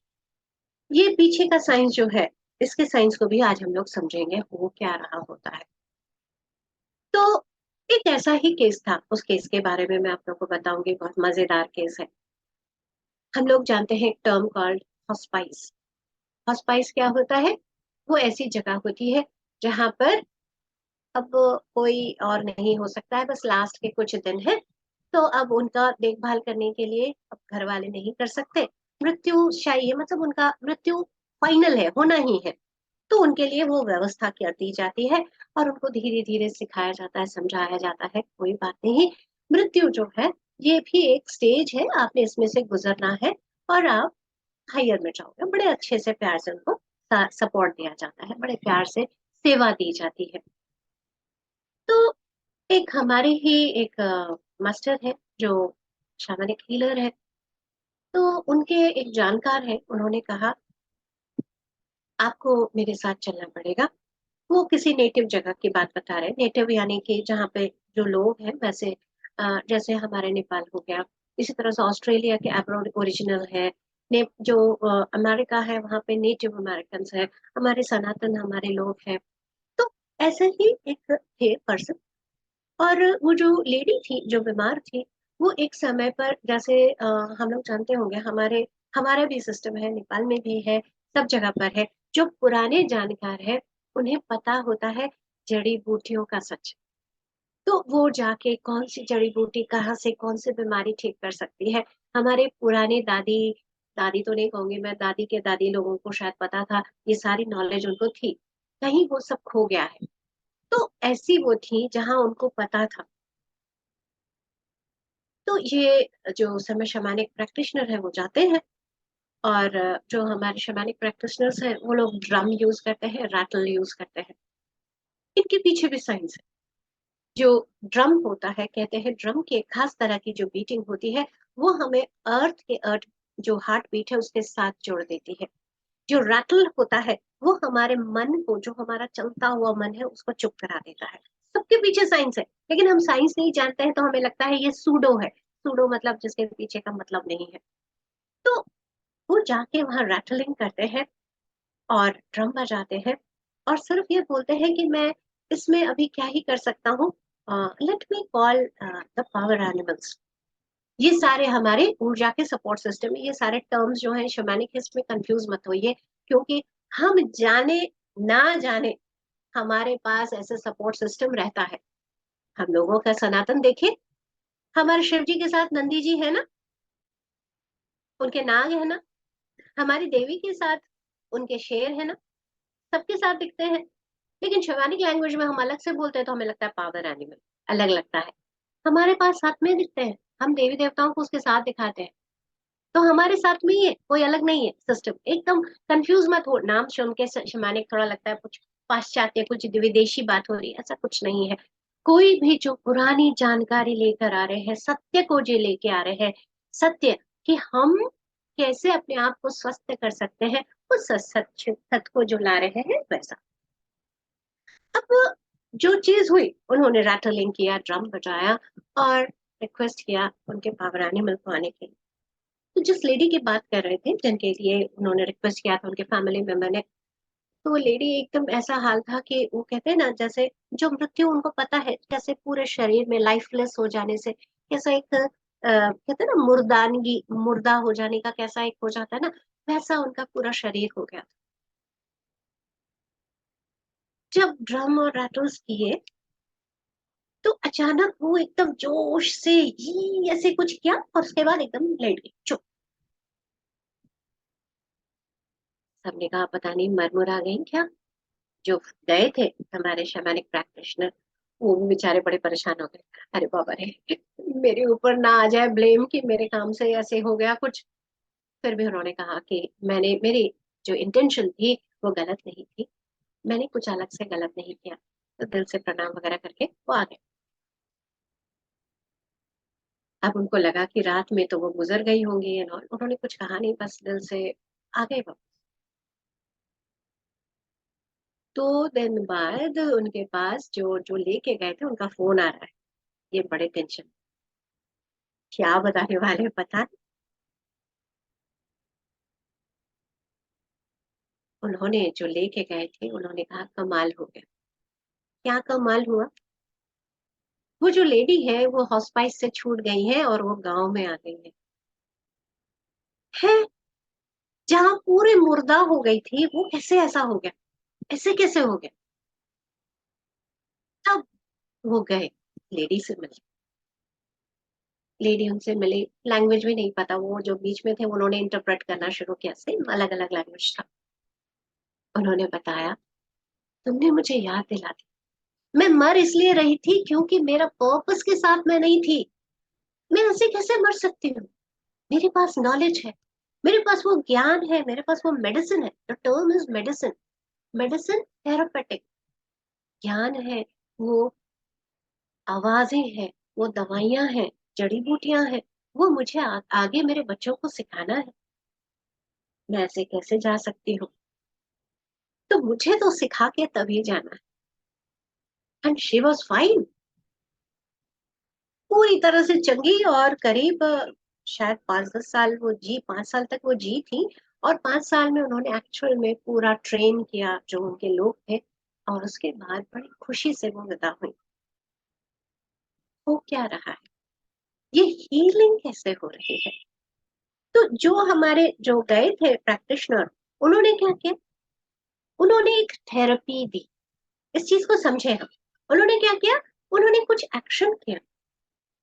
ये पीछे का साइंस जो है, इसके साइंस को भी आज हम लोग समझेंगे वो क्या रहा होता है। तो एक ऐसा ही केस था, उस केस के बारे में मैं आप लोगों को बताऊंगी, बहुत मजेदार केस है। हम लोग जानते हैं एक टर्म कॉल्ड हॉस्पाइस। हॉस्पाइस क्या होता है, वो ऐसी जगह होती है जहां पर अब कोई और नहीं हो सकता है, बस लास्ट के कुछ दिन है, तो अब उनका देखभाल करने के लिए अब घर वाले नहीं कर सकते, मृत्यु शाही है, मतलब उनका मृत्यु फाइनल है, होना ही है। तो उनके लिए वो व्यवस्था कर दी जाती है और उनको धीरे धीरे सिखाया जाता है, समझाया जाता है कोई बात नहीं, मृत्यु जो है ये भी एक स्टेज है, आपने इसमें से गुजरना है और आप हायर में जाओगे। बड़े अच्छे से प्यार से उनको सपोर्ट दिया जाता है, बड़े प्यार से सेवा दी जाती है। तो एक हमारे ही एक मास्टर है जो शामनिक हीलर है, तो उनके एक जानकार है, उन्होंने कहा आपको मेरे साथ चलना पड़ेगा। वो किसी नेटिव जगह की बात बता रहे हैं, नेटिव यानी कि जहाँ पे जो लोग हैं वैसे जैसे हमारे नेपाल हो गया, इसी तरह से ऑस्ट्रेलिया के अब्रॉड ओरिजिनल है, जो अमेरिका है वहाँ पे नेटिव अमेरिकन है, हमारे सनातन हमारे लोग हैं। तो ऐसे ही एक थे पर्सन, और वो जो लेडी थी जो बीमार थी, वो एक समय पर जैसे हम लोग जानते होंगे, हमारे हमारा भी सिस्टम है, नेपाल में भी है, सब जगह पर है। जो पुराने जानकार है उन्हें पता होता है जड़ी बूटियों का सच। तो वो जाके कौन सी जड़ी बूटी कहाँ से कौन सी बीमारी ठीक कर सकती है। हमारे पुराने दादी, दादी तो नहीं कहूंगी मैं, दादी के दादी लोगों को शायद पता था, ये सारी नॉलेज उनको थी, कहीं वो सब खो गया है। तो ऐसी वो थी जहां उनको पता था। तो ये जो समय शमानिक प्रैक्टिशनर है वो जाते हैं, और जो हमारे शमानिक प्रैक्टिशनर्स हैं वो लोग ड्रम यूज करते हैं, रैटल यूज करते हैं। इनके पीछे भी साइंस है। जो ड्रम होता है, कहते हैं ड्रम की एक खास तरह की जो बीटिंग होती है, वो हमें अर्थ जो हार्ट बीट है उसके साथ जोड़ देती है। जो रैटल होता है वो हमारे मन को, जो हमारा चलता हुआ मन है उसको चुप करा देता है। सबके पीछे साइंस है, लेकिन हम साइंस नहीं जानते हैं तो हमें लगता है ये सूडो है। सूडो मतलब जिसके पीछे का मतलब नहीं है। तो वो जाके वहां रैटलिंग करते हैं और ड्रम बजाते हैं, और सिर्फ ये बोलते हैं कि मैं इसमें अभी क्या ही कर सकता हूँ, let me call the power animals. ये सारे हमारे ऊर्जा के सपोर्ट सिस्टम है। ये सारे टर्म्स जो हैं शैमानिक हिस्ट में, कंफ्यूज मत होइए, क्योंकि हम जाने ना जाने हमारे पास ऐसे सपोर्ट सिस्टम रहता है। हम लोगों का सनातन देखिए, हमारे शिव जी के साथ नंदी जी है ना, उनके नाग है ना, हमारी देवी के साथ उनके शेर है ना, सबके साथ दिखते हैं। लेकिन शिवानिक लैंग्वेज में हम अलग से बोलते हैं तो हमें लगता है पावर एनिमल, अलग लगता है। हमारे पास साथ में दिखते हैं, हम देवी देवताओं को उसके साथ दिखाते हैं, तो हमारे साथ में ही है, कोई अलग नहीं है सिस्टम। एकदम कंफ्यूज मत हो, नाम सुन के शमानिक थोड़ा लगता है कुछ पाश्चात्य, कुछ विदेशी बात हो रही है, ऐसा कुछ नहीं है। कोई भी जो पुरानी जानकारी लेकर आ रहे हैं, सत्य को जो लेके आ रहे हैं, सत्य कि हम कैसे अपने आप को स्वस्थ कर सकते हैं, उस सच सत्य को जो ला रहे हैं वैसा। अब जो चीज हुई, उन्होंने रैटलिंग किया, ड्रम बजाया और रिक्वेस्ट किया उनके पावर एनिमल को आने के लिए। तो जिस लेडी की बात कर रहे थे जिनके लिए उन्होंने रिक्वेस्ट किया था, उनके फैमिली मेंबर ने, तो वो लेडी एकदम ऐसा हाल था कि वो कहते हैं ना, जैसे जो मृत्यु उनको पता है, जैसे पूरे शरीर में लाइफलेस हो जाने से कैसा एक कहते हैं ना मुर्दानगी, मुर्दा हो जाने का कैसा एक हो जाता है ना, वैसा उनका पूरा शरीर हो गया। जब ड्रम और रैटल्स किए तो अचानक वो एकदम जोश से ही ऐसे कुछ किया और उसके बाद एकदम लेट गई चुप। सबने कहा पता नहीं मर मुर आ गई क्या। जो गए थे हमारे शैमानिक प्रैक्टिशनर, वो भी बेचारे बड़े परेशान हो गए, अरे बाबा रे, मेरे ऊपर ना आ जाए ब्लेम कि मेरे काम से ऐसे हो गया कुछ। फिर भी उन्होंने कहा कि मैंने, मेरी जो इंटेंशन थी वो गलत नहीं थी, मैंने कुछ अलग से गलत नहीं किया। तो दिल से प्रणाम वगैरह करके वो आ गए। अब उनको लगा कि रात में तो वो गुजर गई होंगी and all, उन्होंने कुछ कहा नहीं, बस दिल से आ गए वापस। 2 दिन बाद उनके पास जो जो लेके गए थे उनका फोन आ रहा है। ये बड़े टेंशन, क्या बताने वाले हैं पता नहीं। उन्होंने जो लेके गए थे उन्होंने कहा कमाल हो गया। क्या कमाल हुआ? वो जो लेडी है वो हॉस्पाइस से छूट गई है और वो गांव में आ गई है। जहां पूरे मुर्दा हो गई थी वो कैसे ऐसा हो गया, ऐसे कैसे हो गया? तब वो गए, लेडी से मिले। लेडी उनसे मिली, लैंग्वेज भी नहीं पता, वो जो बीच में थे उन्होंने इंटरप्रेट करना शुरू किया, सेम अलग अलग लैंग्वेज था। उन्होंने बताया तुमने मुझे याद दिला दी, मैं मर इसलिए रही थी क्योंकि मेरा पर्पस के साथ मैं नहीं थी। मैं ऐसे कैसे मर सकती हूँ? मेरे पास नॉलेज है, मेरे पास वो ज्ञान है, मेरे पास वो मेडिसिन है। The term is medicine. Medicine therapeutic. ज्ञान है, वो आवाजें हैं, वो दवाइयां हैं, जड़ी बूटियां हैं, वो मुझे आगे मेरे बच्चों को सिखाना है। मैं ऐसे कैसे जा सकती हूँ? तो मुझे तो सिखा के तभी जाना है। एंड शी वॉज फाइन, पूरी तरह से चंगी, और करीब शायद 5-10 साल वो जी, 5 साल तक वो जी थी। और 5 साल में उन्होंने एक्चुअल में पूरा ट्रेन किया जो उनके लोग थे, और उसके बाद बड़ी खुशी से वो विदा हुई। हो क्या रहा है? ये हीलिंग कैसे हो रही है? तो जो हमारे जो गए थे प्रैक्टिशनर, उन्होंने क्या किया? उन्होंने एक थेरेपी दी। इस चीज को समझे हम। उन्होंने क्या किया? उन्होंने कुछ एक्शन किया।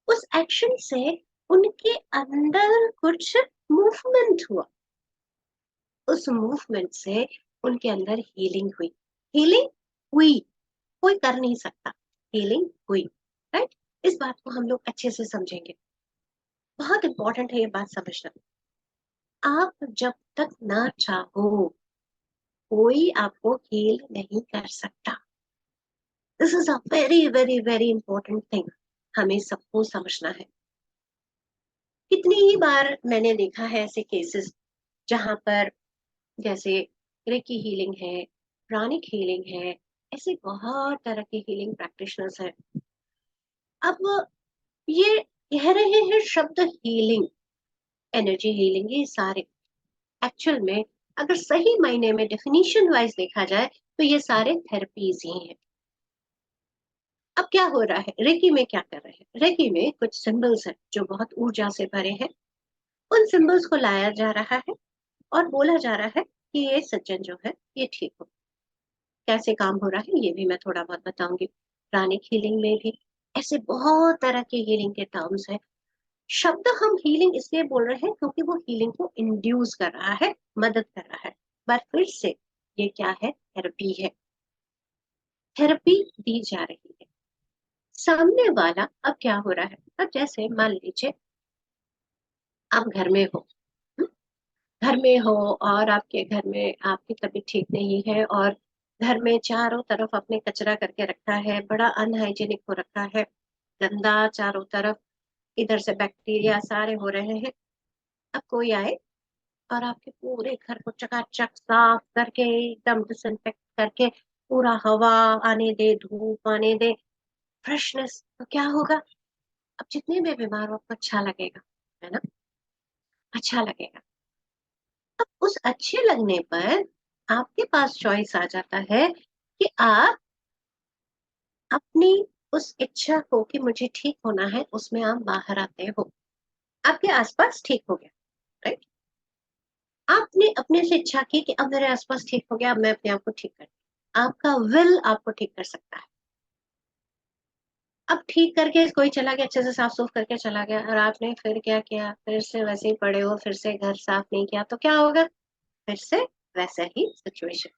उस एक्शन से उनके अंदर कुछ मूवमेंट हुआ। उस मूवमेंट से उनके अंदर हीलिंग हुई। हीलिंग हुई, कोई कर नहीं सकता, हीलिंग हुई। राइट? इस बात को हम लोग अच्छे से समझेंगे। बहुत इंपॉर्टेंट है ये बात समझना। आप जब तक ना चाहो, कोई आपको हील नहीं कर सकता। This is a very very very important thing, हमें सबको समझना है। कितनी ही बार मैंने देखा है ऐसे केसेस जहां पर, जैसे रेकी हीलिंग है, प्राणिक हीलिंग है, ऐसे बहुत तरह के हीलिंग प्रैक्टिशनर्स हैं। अब ये कह रहे हैं शब्द हीलिंग, एनर्जी हीलिंग, ये सारे एक्चुअल में अगर सही मायने में डेफिनेशन वाइज देखा जाए तो ये सारे थेरेपीज ही हैं। अब क्या हो रहा है, रेकी में क्या कर रहे हैं? रेकी में कुछ सिंबल्स हैं जो बहुत ऊर्जा से भरे हैं। उन सिंबल्स को लाया जा रहा है और बोला जा रहा है कि ये सज्जन जो है ये ठीक हो। कैसे काम हो रहा है ये भी मैं थोड़ा बहुत बताऊंगी। प्राणिक हीलिंग में भी ऐसे बहुत तरह के हीलिंग के टर्म्स हैं। शब्द हम हीलिंग इसलिए बोल रहे हैं क्योंकि वो हीलिंग को इंड्यूस कर रहा है, मदद कर रहा है। पर फिर से ये क्या है? थेरेपी है। थेरेपी दी जा रही है। सामने वाला, अब क्या हो रहा है? अब जैसे मान लीजिए आप घर में हो, हम्म? घर में हो और आपके घर में आपकी तबीयत ठीक नहीं है, और घर में चारों तरफ आपने कचरा करके रखा है, बड़ा अनहाइजीनिक हो रखा है, गंदा चारों तरफ, इधर से बैक्टीरिया सारे हो रहे हैं। अब कोई आए और आपके पूरे घर को चकाचक साफ करके, एकदम डिसइंफेक्ट करके, पूरा हवा आने दे, धूप आने दे, फ्रेशनेस, तो क्या होगा? अब जितने भी बीमार हो आपको अच्छा लगेगा, है ना? अच्छा लगेगा। अब उस अच्छे लगने पर आपके पास चॉइस आ जाता है कि आप अपनी उस इच्छा को कि मुझे ठीक होना है, उसमें आप बाहर आते हो। आपके आसपास ठीक हो गया, राइट? आपने अपने से इच्छा की कि अब मेरे आसपास ठीक हो गया, अब मैं अपने आप को ठीक कर, आपका विल आपको ठीक कर सकता है। अब ठीक करके कोई चला गया, अच्छे से साफ सुफ करके चला गया, और आपने फिर क्या किया? फिर से वैसे ही पड़े हो, फिर से घर साफ नहीं किया, तो क्या होगा? फिर से वैसा ही सिचुएशन।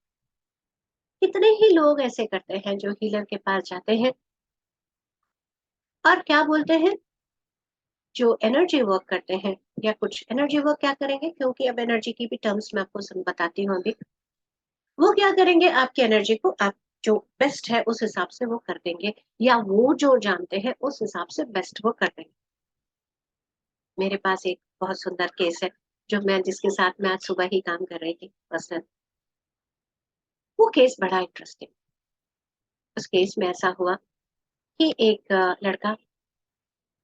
कितने ही लोग ऐसे करते हैं जो हीलर के पास जाते हैं और क्या बोलते हैं, जो एनर्जी वर्क करते हैं, या कुछ एनर्जी वर्क क्या करेंगे, क्योंकि अब एनर्जी की भी टर्म्स मैं आपको बताती हूँ अभी। वो क्या करेंगे? आपकी एनर्जी को आप जो बेस्ट है उस हिसाब से वो कर देंगे, या वो जो जानते हैं उस हिसाब से बेस्ट वो कर देंगे। मेरे पास एक बहुत सुंदर केस है जो मैं, जिसके साथ मैं आज सुबह ही काम कर रही थी पर्सनल। वो केस बड़ा इंटरेस्टिंग। उस केस में ऐसा हुआ कि एक लड़का,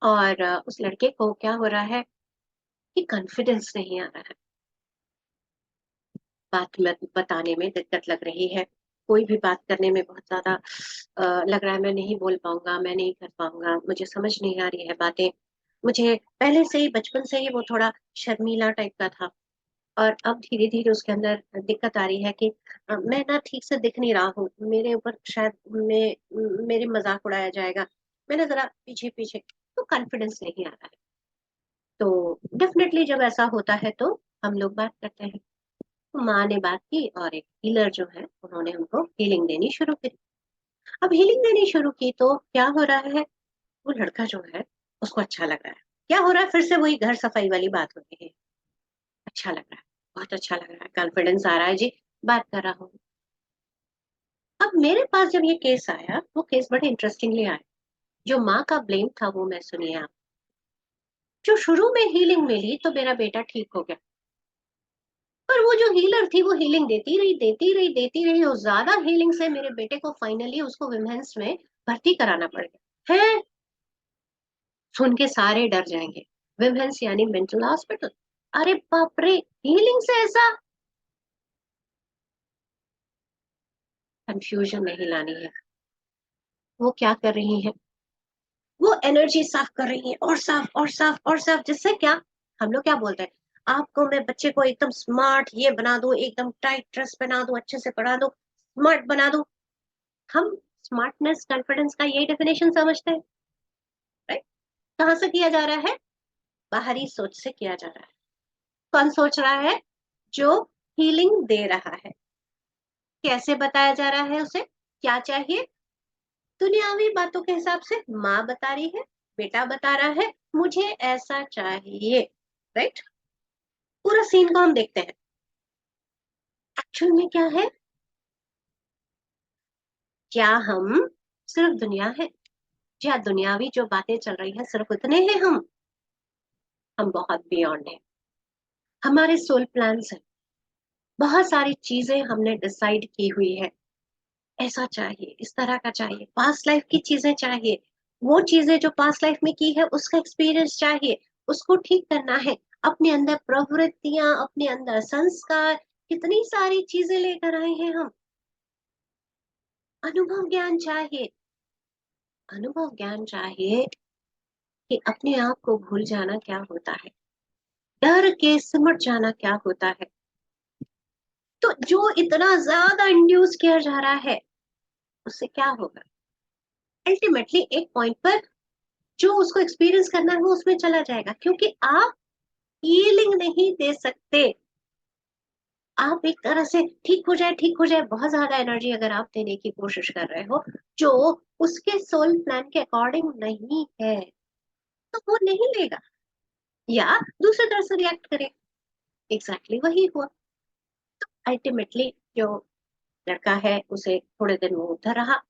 और उस लड़के को क्या हो रहा है कि कॉन्फिडेंस नहीं आ रहा है, बात में बताने में दिक्कत लग रही है, कोई भी बात करने में बहुत ज्यादा लग रहा है मैं नहीं बोल पाऊंगा, मैं नहीं कर पाऊंगा, मुझे समझ नहीं आ रही है बातें। मुझे पहले से ही, बचपन से ही वो थोड़ा शर्मीला टाइप का था, और अब धीरे धीरे उसके अंदर दिक्कत आ रही है कि मैं ना ठीक से दिख नहीं रहा हूँ, मेरे ऊपर शायद मेरे मजाक उड़ाया जाएगा, मैंने जरा पीछे पीछे, तो कॉन्फिडेंस नहीं आ रहा है। तो डेफिनेटली जब ऐसा होता है तो हम लोग बात करते हैं। तो माँ ने बात की और एक हीलर जो है उन्होंने उनको हीलिंग देनी शुरू की। अब हीलिंग देनी शुरू की तो क्या हो रहा है, वो लड़का जो है उसको अच्छा लग रहा है क्या हो रहा है, फिर से वही घर सफाई वाली बात हो रही है। अच्छा लग रहा है, बहुत अच्छा लग रहा है, कॉन्फिडेंस आ रहा है जी, बात कर रहा हूँ। अब मेरे पास जब ये केस आया, वो केस बड़े इंटरेस्टिंगली आया। जो माँ का ब्लेम था वो मैं सुनिए आप। जो शुरू में हीलिंग मिली तो मेरा बेटा ठीक हो गया, पर वो जो हीलर थी वो हीलिंग देती रही, देती रही, देती रही, और ज्यादा हीलिंग से मेरे बेटे को फाइनली उसको विमेंस में भर्ती कराना पड़ गया है। सुन के सारे डर जाएंगे, विमेंस यानी मेंटल हॉस्पिटल। अरे बाप रे, हीलिंग से ऐसा? कंफ्यूजन नहीं लानी है। वो क्या कर रही है, वो एनर्जी साफ कर रही है, और साफ और साफ और साफ, जिससे क्या, हम लोग क्या बोलते हैं, आपको मैं बच्चे को एकदम स्मार्ट ये बना दूं, एकदम टाइट ड्रेस पहना दूं, अच्छे से पढ़ा दूं, स्मार्ट बना दूं। हम स्मार्टनेस कॉन्फिडेंस का यही डेफिनेशन समझते हैं, राइट? कहाँ से किया जा रहा है? बाहरी सोच से किया जा रहा है। कौन सोच रहा है? जो हीलिंग दे रहा है। कैसे बताया जा रहा है उसे क्या चाहिए? दुनियावी बातों के हिसाब से माँ बता रही है, बेटा बता रहा है मुझे ऐसा चाहिए, राइट? पूरा सीन को हम देखते हैं। एक्चुअल में क्या है? क्या हम सिर्फ दुनिया है, या दुनियावी जो बातें चल रही है सिर्फ उतने हैं? हम बहुत बियॉन्ड है। हमारे सोल प्लान्स है, बहुत सारी चीजें हमने डिसाइड की हुई है। ऐसा चाहिए, इस तरह का चाहिए, पास्ट लाइफ की चीजें चाहिए, वो चीजें जो पास्ट लाइफ में की है उसका एक्सपीरियंस चाहिए, उसको ठीक करना है। अपने अंदर प्रवृत्तियां, अपने अंदर संस्कार, कितनी सारी चीजें लेकर आए हैं हम। अनुभव ज्ञान चाहिए, अनुभव ज्ञान चाहिए कि अपने आप को भूल जाना क्या होता है, डर के सिमट जाना क्या होता है। तो जो इतना ज्यादा इंड्यूस किया जा रहा है, उससे क्या होगा? अल्टीमेटली एक पॉइंट पर जो उसको एक्सपीरियंस करना है वो उसमें चला जाएगा, क्योंकि आप हीलिंग नहीं दे सकते। आप एक तरह से ठीक हो जाए, ठीक हो जाए, बहुत ज्यादा एनर्जी अगर आप देने की कोशिश कर रहे हो जो उसके सोल प्लान के अकॉर्डिंग नहीं है, तो वो नहीं लेगा, या दूसरी तरह से रिएक्ट करे। एग्जैक्टली वही हुआ। अल्टीमेटली जो लड़का है उसे थोड़े दिन वो उधर रहा।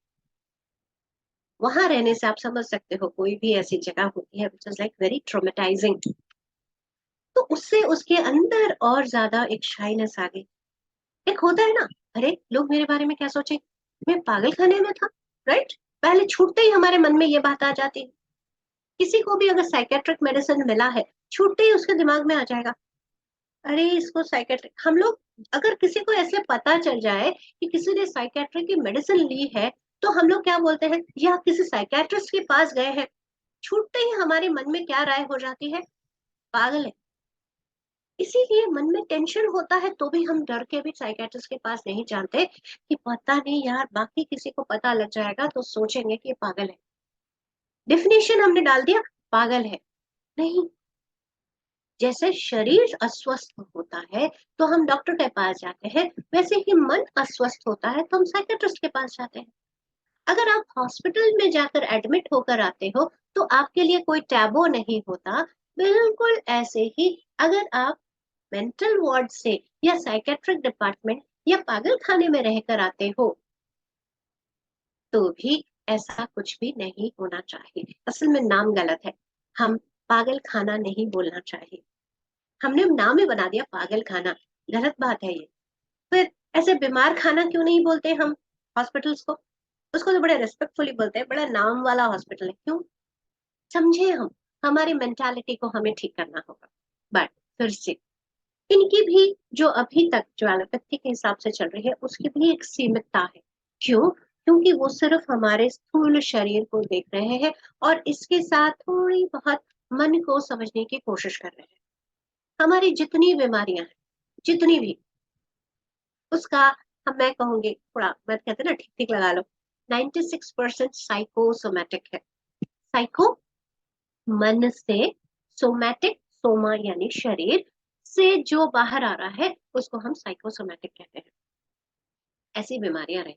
वहां रहने से आप समझ सकते हो, कोई भी ऐसी जगह होती है which is like very traumatising, तो उससे उसके अंदर और ज्यादा एक शाइनेस आ गई। एक होता है ना, अरे लोग मेरे बारे में क्या सोचे, मैं पागल खाने में था, राइट? पहले छूटते ही हमारे मन में ये बात आ जाती है। किसी को भी अगर साइकेट्रिक मेडिसिन मिला है, छूटते ही उसके दिमाग में आ जाएगा, अरे इसको साइकेट्रिक। हम लोग, अगर किसी को ऐसे पता चल जाए कि किसी ने साइकेट्रिक की मेडिसिन ली है, तो हम लोग क्या बोलते हैं, या किसी साइकेट्रिस्ट के पास गए हैं, छूटते ही हमारे मन में क्या राय हो जाती है, पागल है। इसीलिए मन में टेंशन होता है तो भी हम डर के भी साइकेट्रिस्ट के पास नहीं जाते कि पता नहीं यार बाकी किसी को पता लग जाएगा तो सोचेंगे कि ये पागल है। डेफिनेशन हमने डाल दिया, पागल है। नहीं, जैसे शरीर अस्वस्थ होता है तो हम डॉक्टर के पास जाते हैं, वैसे ही मन अस्वस्थ होता है तो हम साइकेट्रिस्ट के पास जाते हैं। अगर आप हॉस्पिटल में जाकर एडमिट होकर आते हो तो आपके लिए कोई टैबू नहीं होता। बिल्कुल ऐसे ही अगर आप मेंटल वार्ड से या साइकेट्रिक डिपार्टमेंट या पागल खाने में रहकर आते हो तो भी ऐसा कुछ भी नहीं होना चाहिए। असल में नाम गलत है, हम पागल खाना नहीं बोलना चाहिए, हमने नाम ही बना दिया पागल खाना। गलत बात है ये। फिर ऐसे बीमार खाना क्यों नहीं बोलते हम हॉस्पिटल्स को? उसको तो बड़े रिस्पेक्टफुली बोलते हैं, बड़ा नाम वाला हॉस्पिटल है, क्यों? समझे हम, हमारी मेंटालिटी को हमें ठीक करना होगा। बट फिर से इनकी भी जो अभी तक जो एलोपैथी के हिसाब से चल रही है उसकी भी एक सीमितता है। क्यों? क्योंकि वो सिर्फ हमारे स्थूल शरीर को देख रहे हैं और इसके साथ थोड़ी बहुत मन को समझने की कोशिश कर रहे हैं। हमारी जितनी बीमारियां हैं, जितनी भी, उसका हम, मैं कहूंगी थोड़ा, मैं कहते हैं ना ठीक ठीक लगा लो, 96% साइकोसोमैटिक है। साइको मन से, सोमैटिक, सोमा यानी शरीर से जो बाहर आ रहा है उसको हम साइकोसोमैटिक कहते हैं। ऐसी बीमारियां रही,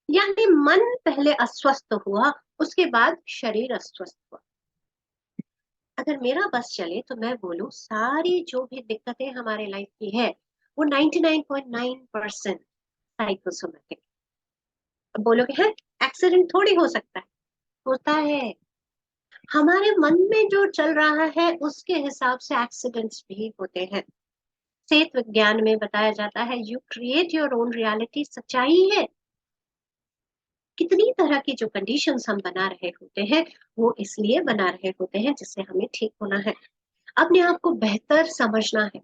यानी मन पहले अस्वस्थ हुआ, उसके बाद शरीर अस्वस्थ हुआ। अगर मेरा बस चले तो मैं बोलूं सारी जो भी दिक्कतें हमारे लाइफ की है वो 99.9% साइकोसोमेटिक। अब बोलोगे है एक्सीडेंट थोड़ी हो सकता है, होता है। हमारे मन में जो चल रहा है उसके हिसाब से एक्सीडेंट्स भी होते हैं। सेहत विज्ञान में बताया जाता है you create your own reality, सच्चाई है। कितनी तरह की जो कंडीशंस हम बना रहे होते हैं वो इसलिए बना रहे होते हैं जिससे हमें ठीक होना है, अपने आप को बेहतर समझना है।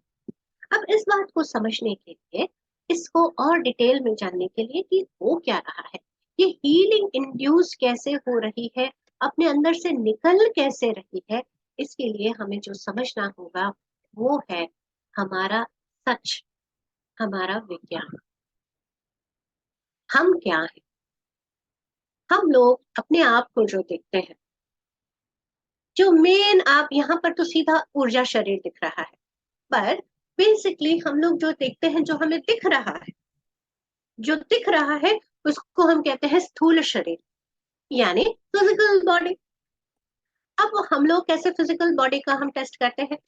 अब इस बात को समझने के लिए, इसको और डिटेल में जानने के लिए कि हो क्या रहा है, ये हीलिंग इंड्यूस कैसे हो रही है, अपने अंदर से निकल कैसे रही है, इसके लिए हमें जो समझना होगा वो है हमारा सच, हमारा विज्ञान। हम क्या है? हम लोग अपने आप को जो देखते हैं, जो मेन आप यहाँ पर तो सीधा ऊर्जा शरीर दिख रहा है, पर बेसिकली हम लोग जो देखते हैं, जो हमें दिख रहा है, जो दिख रहा है उसको हम कहते हैं स्थूल शरीर, यानी फिजिकल बॉडी। अब हम लोग कैसे फिजिकल बॉडी का हम टेस्ट करते हैं?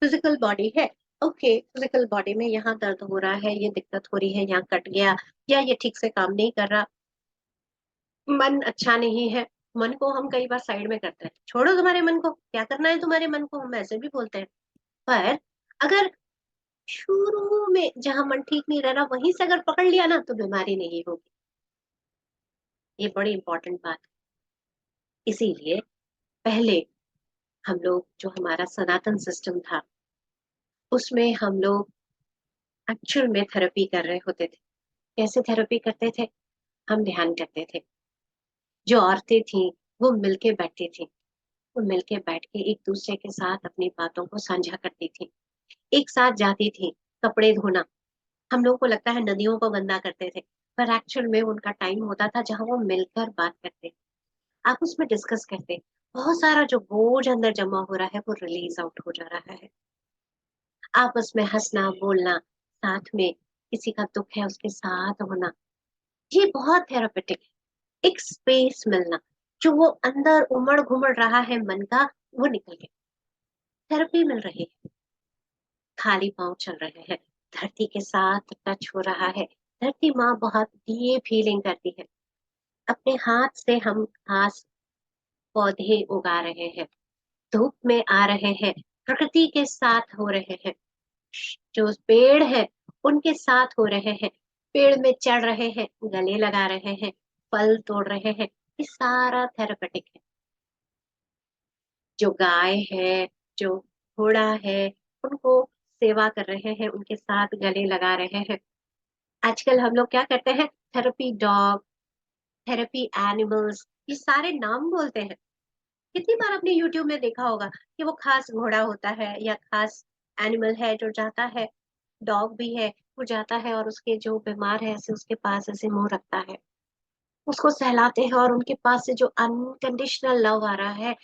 फिजिकल बॉडी है, ओके, फिजिकल बॉडी में यहाँ दर्द हो रहा है, ये दिक्कत हो रही है, यहाँ कट गया, या ये ठीक से काम नहीं कर रहा, मन अच्छा नहीं है। मन को हम कई बार साइड में करते हैं, छोड़ो तुम्हारे मन को, क्या करना है तुम्हारे मन को, हम ऐसे भी बोलते हैं। पर अगर शुरू में जहां मन ठीक नहीं रह रहा वहीं से अगर पकड़ लिया ना तो बीमारी नहीं होगी। ये बड़ी इंपॉर्टेंट बात है। इसीलिए पहले हम लोग, जो हमारा सनातन सिस्टम था, उसमें हम लोग एक्चुअल में थेरेपी कर रहे होते थे। कैसे थेरेपी करते थे? हम ध्यान करते थे। जो औरतें थी वो मिलके बैठती थी, वो मिलके बैठ के एक दूसरे के साथ अपनी बातों को साझा करती थी, एक साथ जाती थी कपड़े धोना। हम लोगों को लगता है नदियों को गंदा करते थे, पर एक्चुअल में उनका टाइम होता था जहां वो मिलकर बात करते, आपस में डिस्कस करते। बहुत सारा जो बोझ अंदर जमा हो रहा है वो रिलीज आउट हो जा रहा है। आपस में हंसना बोलना, साथ में किसी का दुख है उसके साथ होना, ये बहुत थेरापेटिक है। एक स्पेस मिलना, जो वो अंदर उमड़ घुमड़ रहा है मन का, वो निकल गया, थेरेपी मिल रही है। खाली पांव चल रहे हैं, धरती के साथ टच हो रहा है। धरती माँ बहुत डीप फीलिंग करती है। अपने हाथ से हम घास पौधे उगा रहे हैं, धूप में आ रहे हैं, प्रकृति के साथ हो रहे हैं। जो पेड़ है उनके साथ हो रहे हैं, पेड़ में चढ़ रहे हैं, गले लगा रहे हैं, फल तोड़ रहे हैं, ये सारा थेरेपेटिक है। जो गाय है, जो घोड़ा है, उनको सेवा कर रहे हैं, उनके साथ गले लगा रहे हैं। आजकल हम लोग क्या करते हैं? थेरेपी डॉग, थेरेपी एनिमल्स, ये सारे नाम बोलते हैं। कितनी बार आपने यूट्यूब में देखा होगा कि वो खास घोड़ा होता है या खास एनिमल है जो जाता है, डॉग भी है, वो जाता है और उसके जो बीमार है ऐसे उसके पास ऐसे मुंह रखता है, उसको सहलाते हैं, और उनके पास से जो अनकंडीशनल लव आ रहा है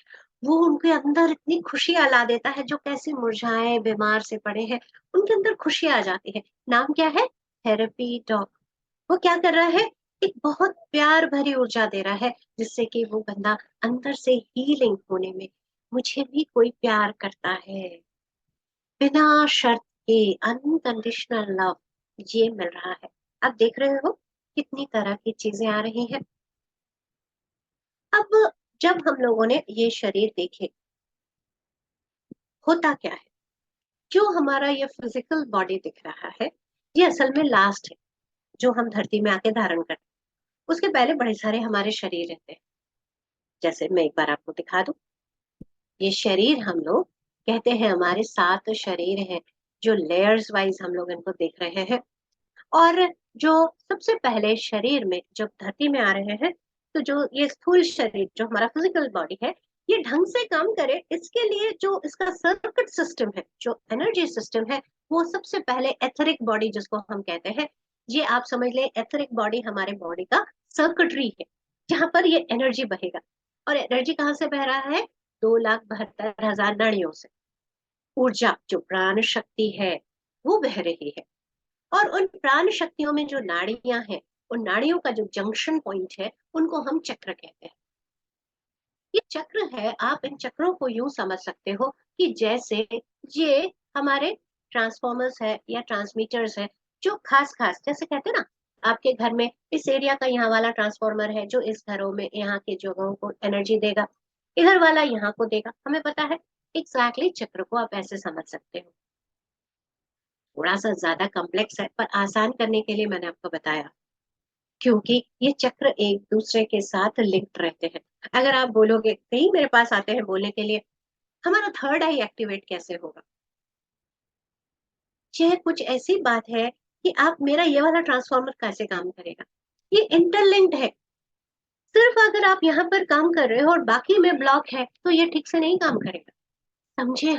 वो उनके अंदर इतनी खुशी ला देता है। जो कैसे मुरझाए बीमार से पड़े हैं उनके अंदर खुशी आ जाती है। नाम क्या है? Therapy dog. वो क्या कर रहा है? एक बहुत प्यार भरी ऊर्जा दे रहा है, जिससे कि वो बंदा अंदर से हीलिंग होने में, मुझे भी कोई प्यार करता है, बिना शर्त के अनकंडीशनल लव, ये मिल रहा है। आप देख रहे हो कितनी तरह की चीजें आ रही हैं। अब जब हम लोगों ने ये शरीर देखे, होता क्या है? जो हमारा ये फिजिकल बॉडी दिख रहा है, ये असल में लास्ट है जो हम धरती में आके धारण करते हैं। उसके पहले बड़े सारे हमारे शरीर रहते हैं। जैसे मैं एक बार आपको दिखा दूं, ये शरीर हम लोग कहते हैं हमारे 7 शरीर हैं, जो लेयर्स वाइज हम लोग इनको देख रहे हैं। और जो सबसे पहले शरीर में जब धरती में आ रहे हैं, तो जो ये स्थूल शरीर जो हमारा फिजिकल बॉडी है, ये ढंग से काम करे इसके लिए जो इसका सर्किट सिस्टम है, जो एनर्जी सिस्टम है, वो सबसे पहले एथरिक बॉडी जिसको हम कहते हैं, ये आप समझ लें एथरिक बॉडी हमारे बॉडी का सर्किटरी है, जहां पर ये एनर्जी बहेगा। और एनर्जी कहाँ से बह रहा है? 2,72,000 नाड़ियों से। ऊर्जा जो प्राण शक्ति है वो बह रही है। और उन प्राण शक्तियों में जो नाड़ियां हैं, उन नाड़ियों का जो जंक्शन पॉइंट है उनको हम चक्र कहते हैं। ये चक्र है, आप इन चक्रों को यूं समझ सकते हो कि जैसे ये हमारे ट्रांसफॉर्मर्स है या ट्रांसमीटर्स है, जो खास खास जैसे कहते हैं ना, आपके घर में इस एरिया का यहाँ वाला ट्रांसफॉर्मर है जो इस घरों में यहाँ के जगहों को एनर्जी देगा, इधर वाला यहाँ को देगा, हमें पता है। एग्जैक्टली चक्र को आप ऐसे समझ सकते हो। थोड़ा सा ज्यादा कॉम्प्लेक्स है, पर आसान करने के लिए मैंने आपको बताया, क्योंकि ये चक्र एक दूसरे के साथ लिंक्ड रहते हैं। अगर आप बोलोगे, कहीं मेरे पास आते हैं बोलने के लिए, हमारा थर्ड आई एक्टिवेट कैसे होगा, यह कुछ ऐसी बात है कि आप मेरा ये वाला ट्रांसफॉर्मर कैसे काम करेगा, ये इंटरलिंक्ड है। सिर्फ अगर आप यहाँ पर काम कर रहे हो और बाकी में ब्लॉक है तो ये ठीक से नहीं काम करेगा। समझे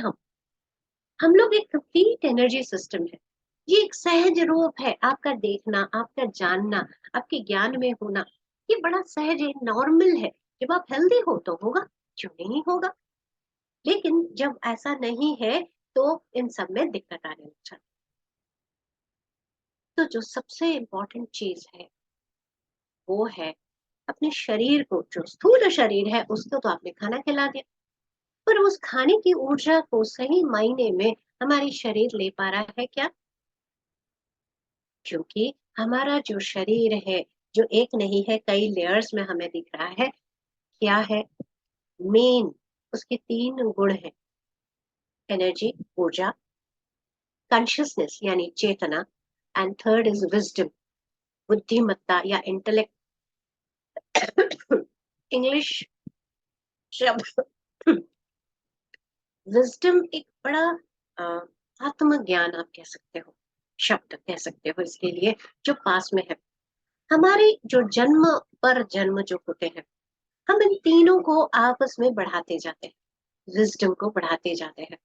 हम लोग एक कंप्लीट एनर्जी सिस्टम है। ये एक सहज रूप है, आपका देखना, आपका जानना, आपके ज्ञान में होना, ये बड़ा सहज है, नॉर्मल है। जब आप हेल्दी हो तो होगा, क्यों नहीं होगा। लेकिन जब ऐसा नहीं है तो इन सब में दिक्कत आने लग जाती है। तो जो सबसे इम्पोर्टेंट चीज है वो है, अपने शरीर को, जो स्थूल शरीर है उसको तो आपने खाना खिला दिया, पर उस खाने की ऊर्जा को सही मायने में हमारी शरीर ले पा रहा है क्या? क्योंकि हमारा जो शरीर है, जो एक नहीं है, कई लेयर्स में हमें दिख रहा है। क्या है मेन? उसके तीन गुण है: एनर्जी, ऊर्जा, कॉन्शियसनेस यानी चेतना, एंड थर्ड इज विजडम, बुद्धिमत्ता या इंटेलेक्ट। इंग्लिश शब्द विजडम एक बड़ा अ, आत्मज्ञान आप कह सकते हो, शब्द कह सकते हो इसके लिए, जो पास में है। हमारे जो जन्म पर जन्म जो होते हैं, हम इन तीनों को आपस में बढ़ाते जाते हैं, विजडम को बढ़ाते जाते हैं।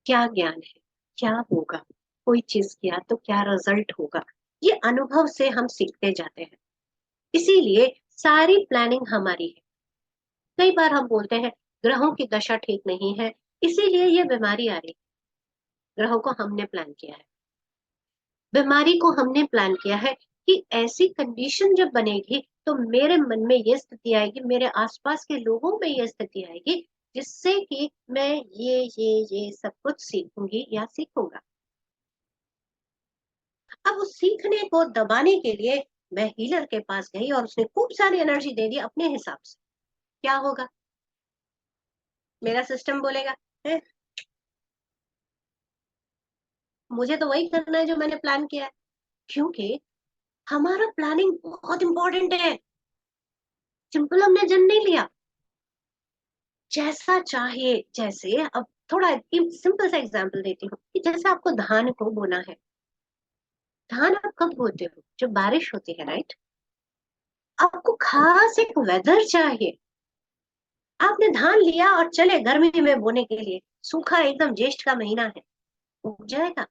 क्या ज्ञान है, क्या होगा, कोई चीज किया तो क्या रिजल्ट होगा, ये अनुभव से हम सीखते जाते हैं। इसीलिए सारी प्लानिंग हमारी है। कई बार हम बोलते हैं ग्रहों की दशा ठीक नहीं है, इसीलिए ये बीमारी आ रही है। ग्रहों को हमने प्लान किया है, बीमारी को हमने प्लान किया है कि ऐसी कंडीशन जब बनेगी तो मेरे मन में ये स्थिति आएगी, मेरे आसपास के लोगों में ये स्थिति आएगी, जिससे कि मैं ये सब कुछ सीखूंगी या सीखूंगा। अब उस सीखने को दबाने के लिए मैं हीलर के पास गई और उसने खूब सारी एनर्जी दे दी अपने हिसाब से। क्या होगा? मेरा सिस्टम बोलेगा, "हैं, मुझे तो वही करना है जो मैंने प्लान किया है।" क्योंकि हमारा प्लानिंग बहुत इंपॉर्टेंट है। सिंपल हमने जन नहीं लिया, जैसा चाहिए। जैसे अब थोड़ा सिंपल सा एग्जांपल देती हूँ कि जैसे आपको धान को बोना है, धान आप कब बोते हो? जब बारिश होती है, राइट? आपको खास एक वेदर चाहिए। आपने धान लिया और चले गर्मी में बोने के लिए, सूखा एकदम ज्येष्ठ का महीना है, उग जाएगा?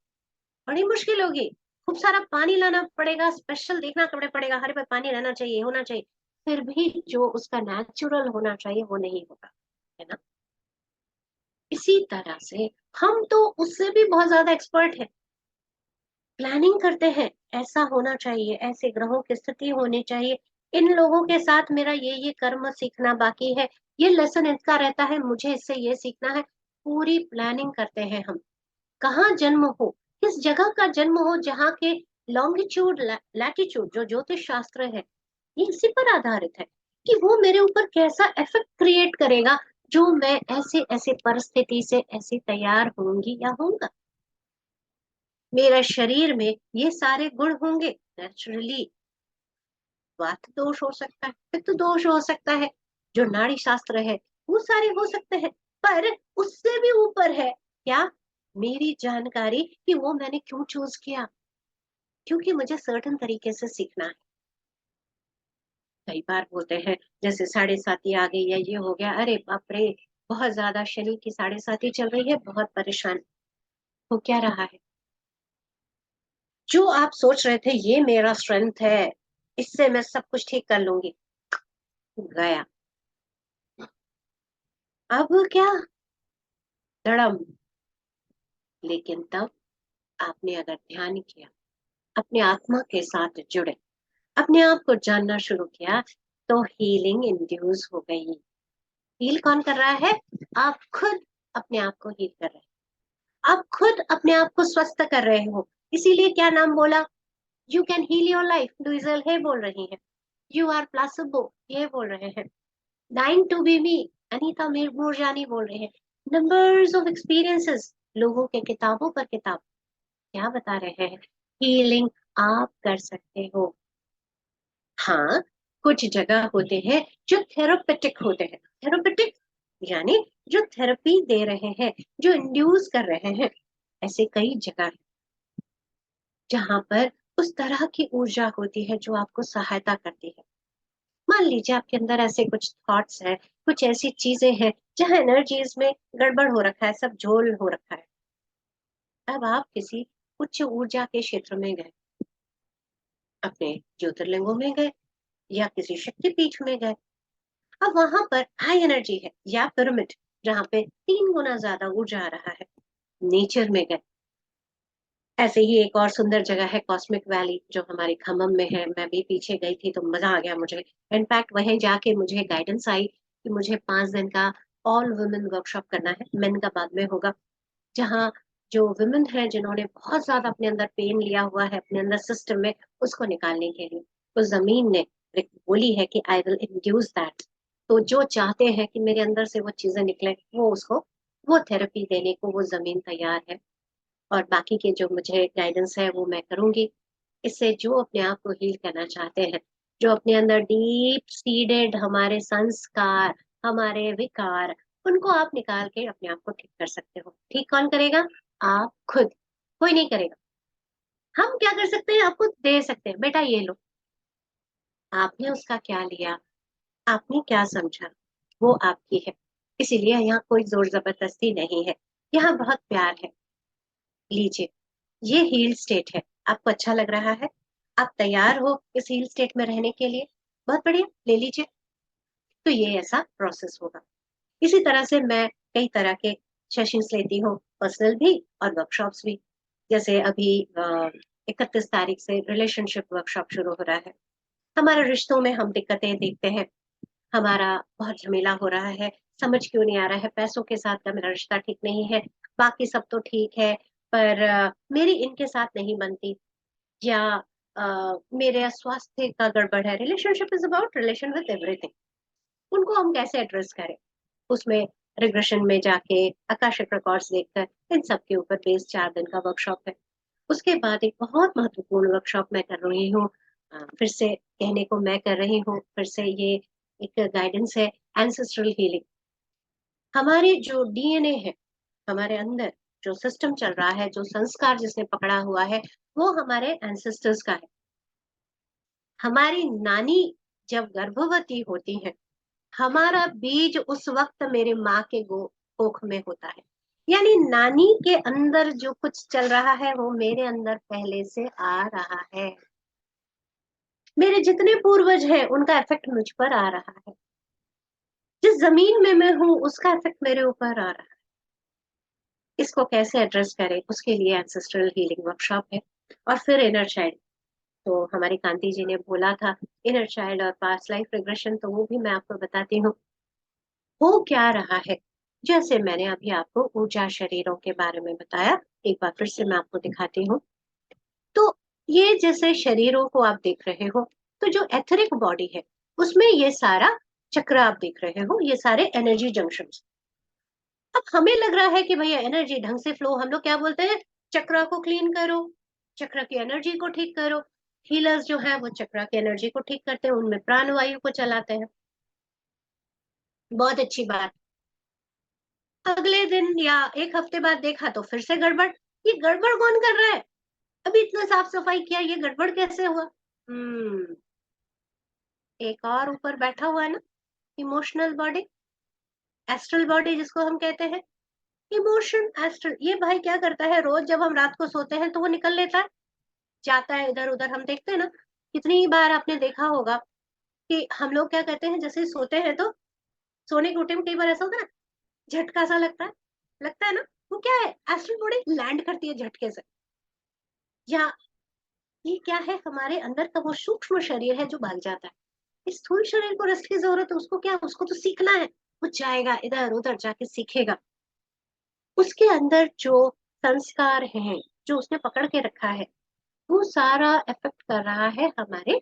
बड़ी मुश्किल होगी, खूब सारा पानी लाना पड़ेगा, स्पेशल देखना पड़ेगा, हर पे पानी रहना चाहिए, होना चाहिए। फिर भी जो उसका नेचुरल होना चाहिए वो नहीं होगा, है ना? इसी तरह से हम तो उससे भी बहुत ज्यादा एक्सपर्ट है, प्लानिंग करते हैं, ऐसा होना चाहिए, ऐसे ग्रहों की स्थिति होनी चाहिए, इन लोगों के साथ मेरा ये कर्म सीखना बाकी है, ये लेसन इसका रहता है, मुझे इससे ये सीखना है। पूरी प्लानिंग करते हैं हम। कहाँ जन्म हो, किस जगह का जन्म हो, जहाँ के लॉन्गिट्यूड लैटिट्यूड जो ज्योतिष शास्त्र है, ये इसी पर आधारित है कि वो मेरे ऊपर कैसा इफेक्ट क्रिएट करेगा, जो मैं ऐसे ऐसे परिस्थिति से ऐसे तैयार होंगी या होऊंगा। मेरा शरीर में ये सारे गुण होंगे नेचुरली। वात दोष हो सकता है, पित्त दोष हो सकता है, जो नाड़ी शास्त्र है वो सारे हो सकते हैं, पर उससे भी ऊपर है क्या? मेरी जानकारी कि वो मैंने क्यों चूज किया, क्योंकि मुझे सर्टेन तरीके से सीखना है। कई बार बोलते हैं जैसे साढ़े साती आ गई या ये हो गया, अरे बाप रे, बहुत ज्यादा शनि की साढ़े साती चल रही है, बहुत परेशान हो। क्या रहा है? जो आप सोच रहे थे ये मेरा स्ट्रेंथ है, इससे मैं सब कुछ ठीक कर लूंगी, गया। अब क्या? धड़म। लेकिन तब आपने अगर ध्यान किया, अपने आत्मा के साथ जुड़े, अपने आप को जानना शुरू किया, तो हीलिंग इंड्यूस हो गई। हील कौन कर रहा है? आप खुद अपने आप को हील कर रहे हैं, आप खुद अपने आप को स्वस्थ कर रहे हो। इसीलिए क्या नाम बोला? You can heal your life, डुइजल है बोल रही है। यू आर प्लासिबो, ये बोल रहे हैं। डाइंग टू बी मी, अनीता मीर मूरजानी बोल रहे हैं। नंबर्स ऑफ एक्सपीरियंसेस, लोगों के किताबों पर किताब क्या बता रहे हैं? हीलिंग आप कर सकते हो। हाँ, कुछ जगह होते हैं जो थेरापेटिक होते हैं। थेरापेटिक यानी जो थेरेपी दे रहे हैं, जो इंड्यूस कर रहे हैं। ऐसे कई जगह हैं जहां पर उस तरह की ऊर्जा होती है जो आपको सहायता करती है। मान लीजिए आपके अंदर ऐसे कुछ थॉट्स हैं, कुछ ऐसी चीजें हैं जहां एनर्जीज में गड़बड़ हो रखा है, सब झोल हो रखा है। अब आप किसी उच्च ऊर्जा के क्षेत्र में गए, अपने ज्योतिर्लिंगों में गए या किसी शक्तिपीठ में गए। अब वहां पर हाई एनर्जी है, या पिरामिड जहाँ पे 3 गुना ज्यादा ऊर्जा आ रहा है, नेचर में गए। ऐसे ही एक और सुंदर जगह है कॉस्मिक वैली, जो हमारे खम्मम में है। मैं भी पीछे गई थी तो मजा आ गया मुझे। इनफैक्ट वहीं जाके मुझे गाइडेंस आई कि मुझे 5 दिन का ऑल वुमेन वर्कशॉप करना है। मेन का बाद में होगा। जहाँ जो वुमेन है जिन्होंने बहुत ज्यादा अपने अंदर पेन लिया हुआ है अपने अंदर सिस्टम में, उसको निकालने के लिए उस जमीन ने बोली है कि आई विल इंड्यूस दैट। तो जो चाहते हैं कि मेरे अंदर से वो चीजें निकले, वो उसको वो थेरेपी देने को वो जमीन तैयार है। और बाकी के जो मुझे गाइडेंस है वो मैं करूंगी। इससे जो अपने आप को हील करना चाहते हैं, जो अपने अंदर डीप सीडेड हमारे संस्कार, हमारे विकार, उनको आप निकाल के अपने आप को ठीक कर सकते हो। ठीक कौन करेगा? आप खुद, कोई नहीं करेगा। हम क्या कर सकते हैं? आपको दे सकते हैं, बेटा ये लो। आपने उसका क्या लिया, आपने क्या समझा, वो आपकी है। इसीलिए यहाँ कोई जोर जबरदस्ती नहीं है, यहाँ बहुत प्यार है। लीजिए, ये हील स्टेट है। आपको अच्छा लग रहा है? आप तैयार हो इस हील स्टेट में रहने के लिए? बहुत बढ़िया, ले लीजिए। तो ये ऐसा प्रोसेस होगा। इसी तरह से मैं कई तरह के सेशंस लेती हूँ, पर्सनल भी और वर्कशॉप्स भी। जैसे अभी 31 तारीख से रिलेशनशिप वर्कशॉप शुरू हो रहा है। हमारे रिश्तों में हम दिक्कतें देखते हैं, हमारा बहुत झमेला हो रहा है, समझ क्यों नहीं आ रहा है, पैसों के साथ का मेरा रिश्ता ठीक नहीं है, बाकी सब तो ठीक है, पर मेरी इनके साथ नहीं बनती, या मेरे स्वास्थ्य का गड़बड़ है। Relationship is about relation with everything. उनको हम कैसे एड्रेस करें? उसमें रिग्रेशन में जाके आकाशिक रिकॉर्ड्स देखकर इन सब के ऊपर बेस्ड 4 दिन का वर्कशॉप है। उसके बाद एक बहुत महत्वपूर्ण वर्कशॉप मैं कर रही हूँ। फिर से कहने को मैं कर रही हूँ, फिर से ये एक गाइडेंस है, एंसेस्ट्रल हीलिंग। हमारे जो डीएनए है, हमारे अंदर जो सिस्टम चल रहा है, जो संस्कार जिसने पकड़ा हुआ है, वो हमारे एंसेस्टर्स का है। हमारी नानी जब गर्भवती होती है, हमारा बीज उस वक्त मेरे माँ के कोख में होता है। यानी नानी के अंदर जो कुछ चल रहा है वो मेरे अंदर पहले से आ रहा है। मेरे जितने पूर्वज हैं उनका इफेक्ट मुझ पर आ रहा है। जिस जमीन में मैं हूँ उसका इफेक्ट मेरे ऊपर आ रहा है। इसको कैसे एड्रेस करें, उसके लिए एंसेस्ट्रल हीलिंग वर्कशॉप है। और फिर इनर चाइल्ड, तो हमारी कांति जी ने बोला था इनर चाइल्ड और पास्ट लाइफ रिग्रेशन, तो वो भी मैं आपको बताती हूँ हो क्या रहा है। जैसे मैंने अभी आपको ऊर्जा शरीरों के बारे में बताया, एक बार फिर से मैं आपको दिखाती हूँ। तो ये जैसे शरीरों को आप देख रहे हो, तो जो एथरिक बॉडी है उसमें ये सारा चक्र आप देख रहे हो, ये सारे एनर्जी जंक्शंस। अब हमें लग रहा है कि भैया एनर्जी ढंग से फ्लो, हम लोग क्या बोलते हैं? चक्रा को क्लीन करो, चक्र की एनर्जी को ठीक करो। हीलर्स जो है वो चक्रा की एनर्जी को ठीक करते हैं, उनमें प्राण वायु को चलाते हैं। बहुत अच्छी बात। अगले दिन या एक हफ्ते बाद देखा तो फिर से गड़बड़। ये गड़बड़ कौन कर रहा है? अभी इतना साफ सफाई किया, ये गड़बड़ कैसे हुआ? एक और ऊपर बैठा हुआ है ना, इमोशनल बॉडी, एस्ट्रल बॉडी जिसको हम कहते हैं। इमोशन एस्ट्रल, ये भाई क्या करता है, रोज जब हम रात को सोते हैं तो वो निकल लेता है, जाता है इधर उधर। हम देखते हैं ना, कितनी बार आपने देखा होगा कि हम लोग क्या कहते हैं, जैसे सोते हैं तो सोने के उठे में कई बार ऐसा होता है ना, झटका सा लगता है ना। वो क्या है? एस्ट्रल बॉडी लैंड करती है झटके से। या ये क्या है? हमारे अंदर का वो सूक्ष्म शरीर है जो भाग जाता है। इस स्थूल शरीर को रेस्ट की जरूरत है, उसको क्या, उसको तो सीखना है। वो जाएगा इधर उधर जाके सीखेगा, उसके अंदर जो संस्कार हैं, जो उसने पकड़ के रखा है, वो सारा इफेक्ट कर रहा है हमारे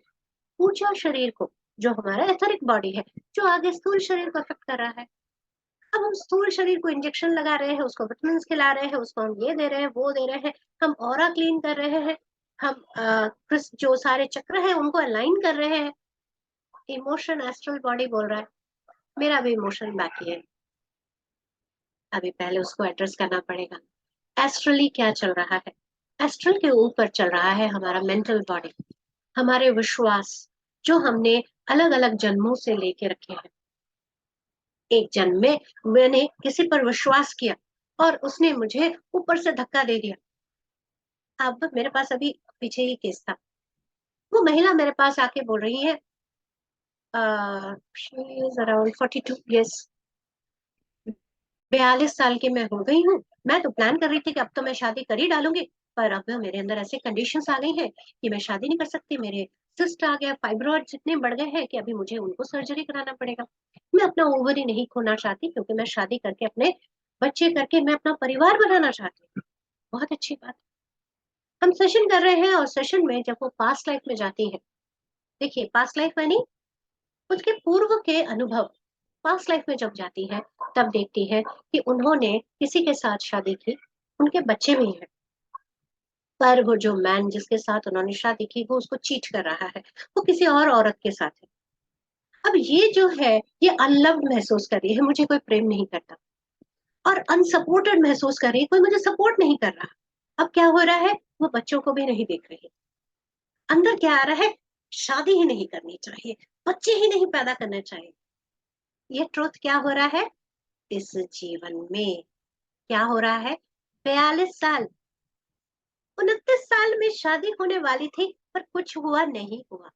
ऊर्जा शरीर को, जो हमारा एथरिक बॉडी है, जो आगे स्थूल शरीर को इफेक्ट कर रहा है। अब हम स्थूल शरीर को इंजेक्शन लगा रहे हैं, उसको विटामिन खिला रहे हैं, उसको हम ये दे रहे हैं, वो दे रहे हैं, हम ऑरा क्लीन कर रहे हैं, हम जो सारे चक्र है उनको अलाइन कर रहे हैं। इमोशन एस्ट्रल बॉडी बोल रहा है मेरा भी इमोशन बाकी है, अभी पहले उसको एड्रेस करना पड़ेगा। एस्ट्रली क्या चल रहा है? एस्ट्रल के ऊपर चल रहा है हमारा मेंटल बॉडी, हमारे विश्वास, जो हमने अलग अलग जन्मों से लेके रखे हैं। एक जन्म में मैंने किसी पर विश्वास किया और उसने मुझे ऊपर से धक्का दे दिया। अब मेरे पास अभी पीछे ही केस था, वो महिला मेरे पास आके बोल रही है, शी इज अराउंड 42 years, 42 साल की मैं हो गई हूँ। मैं तो प्लान कर रही थी कि अब तो मैं शादी कर ही डालूंगी, पर अब मेरे अंदर ऐसे कंडीशंस आ गई हैं कि मैं शादी नहीं कर सकती। मेरे सिस्ट आ गया, फाइब्रॉइड इतने बढ़ गए हैं कि अभी मुझे उनको सर्जरी कराना पड़ेगा। मैं अपना ओवरी नहीं खोना चाहती, क्योंकि मैं शादी करके अपने बच्चे करके मैं अपना परिवार बनाना चाहती हूँ। बहुत अच्छी बात। हम सेशन कर रहे हैं और सेशन में जब वो पास्ट लाइफ में जाती है, देखिए पास्ट लाइफ यानी उसके पूर्व के अनुभव, पास्ट लाइफ में जब जाती है तब देखती है कि उन्होंने किसी के साथ शादी की, उनके बच्चे भी हैं, पर वो जो मैन जिसके साथ उन्होंने शादी की वो उसको चीट कर रहा है, वो किसी और औरत के साथ है। अब ये जो है, ये अनलव्ड महसूस कर रही है, मुझे कोई प्रेम नहीं करता, और अनसपोर्टेड महसूस कर रही है, कोई मुझे सपोर्ट नहीं कर रहा। अब क्या हो रहा है, वो बच्चों को भी नहीं देख रही, अंदर क्या आ रहा है, शादी ही नहीं करनी चाहिए, बच्चे ही नहीं पैदा करने चाहिए। ये ट्रुथ क्या हो रहा है इस जीवन में, क्या हो रहा है? 42 साल, 29 साल में शादी होने वाली थी, पर कुछ हुआ नहीं हुआ।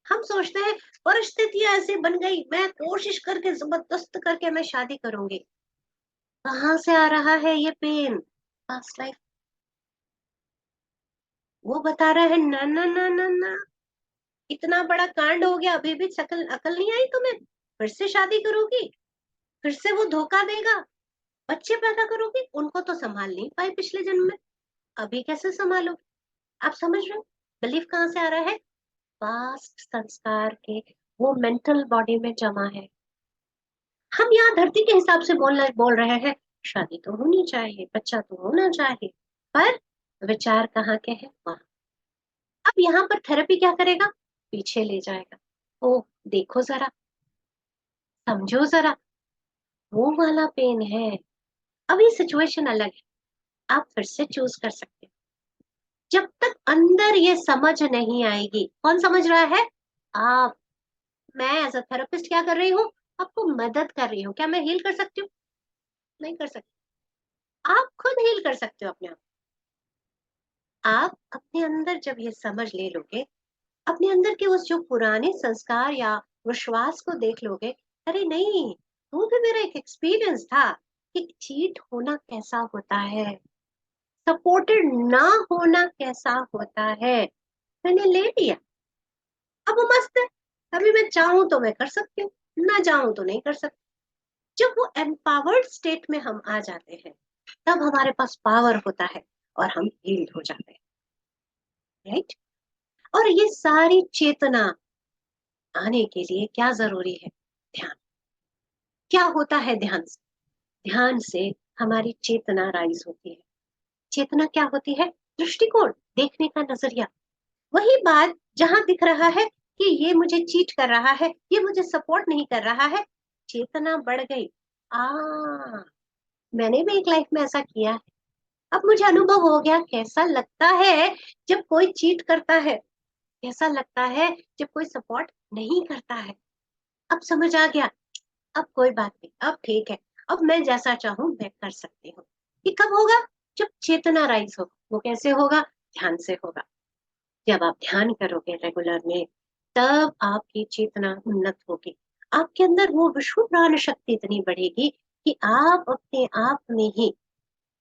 हम सोचते हैं परिस्थितियां ऐसी बन गई, मैं कोशिश करके जबरदस्त करके मैं शादी करूंगी। कहाँ से आ रहा है ये पेन? Past life. वो बता रहा है ना ना ना ना ना, इतना बड़ा कांड हो गया, अभी भी शकल अकल नहीं आई तुम्हें? फिर से शादी करोगी, फिर से वो धोखा देगा, बच्चे पैदा करोगी, उनको तो संभाल नहीं पाई पिछले जन्म में, अभी कैसे संभालोगे? आप समझ रहे हो बिलीफ कहाँ से आ रहा है? पास्ट संस्कार के, वो मेंटल बॉडी में जमा है। हम यहाँ धरती के हिसाब से बोल रहे हैं, शादी तो होनी चाहिए, बच्चा तो होना चाहिए, पर विचार कहाँ के हैं वहां। अब यहाँ पर थेरेपी क्या करेगा? पीछे ले जाएगा। ओ देखो जरा, समझो जरा, वो वाला पेन है। अभी सिचुएशन अलग है, आप फिर से चूज कर सकते हो। जब तक अंदर ये समझ नहीं आएगी, कौन समझ रहा है? आप। मैं एज अ थेरेपिस्ट क्या कर रही हूँ? आपको मदद कर रही हूँ। क्या मैं हील कर सकती हूँ? नहीं कर सकती। आप खुद हील कर सकते हो अपने आप अपने अंदर जब ये समझ ले लोगे, अपने अंदर के उस जो पुराने संस्कार या विश्वास को देख लोगे, अरे नहीं, वो भी मेरा एक एक्सपीरियंस था कि चीट होना कैसा होता है, सपोर्टेड ना होना कैसा होता है, मैंने ले लिया, अब वो मस्त है। अभी मैं चाहूं तो मैं कर सकती हूँ, ना चाहूं तो नहीं कर सकती। जब वो एम्पावर्ड स्टेट में हम आ जाते हैं, तब हमारे पास पावर होता है और हम हील्ड हो जाते हैं, राइट? और ये सारी चेतना आने के लिए क्या जरूरी है? ध्यान। क्या होता है ध्यान से? ध्यान से हमारी चेतना राइज होती है। चेतना क्या होती है? दृष्टिकोण, देखने का नजरिया। वही बात जहां दिख रहा है कि ये मुझे चीट कर रहा है, ये मुझे सपोर्ट नहीं कर रहा है, चेतना बढ़ गई। आ मैंने भी एक लाइफ में ऐसा किया है, अब मुझे अनुभव हो गया कैसा लगता है जब कोई चीट करता है, कैसा लगता है जब कोई सपोर्ट नहीं करता है। अब समझ आ गया, अब कोई बात नहीं, अब ठीक है, अब मैं जैसा चाहूं मैं कर सकती हूँ। ये कब होगा? जब चेतना राइज हो। वो कैसे होगा? ध्यान से होगा। जब आप ध्यान करोगे रेगुलर में, तब आपकी चेतना उन्नत होगी, आपके अंदर वो विश्व प्राण शक्ति इतनी बढ़ेगी कि आप अपने आप में ही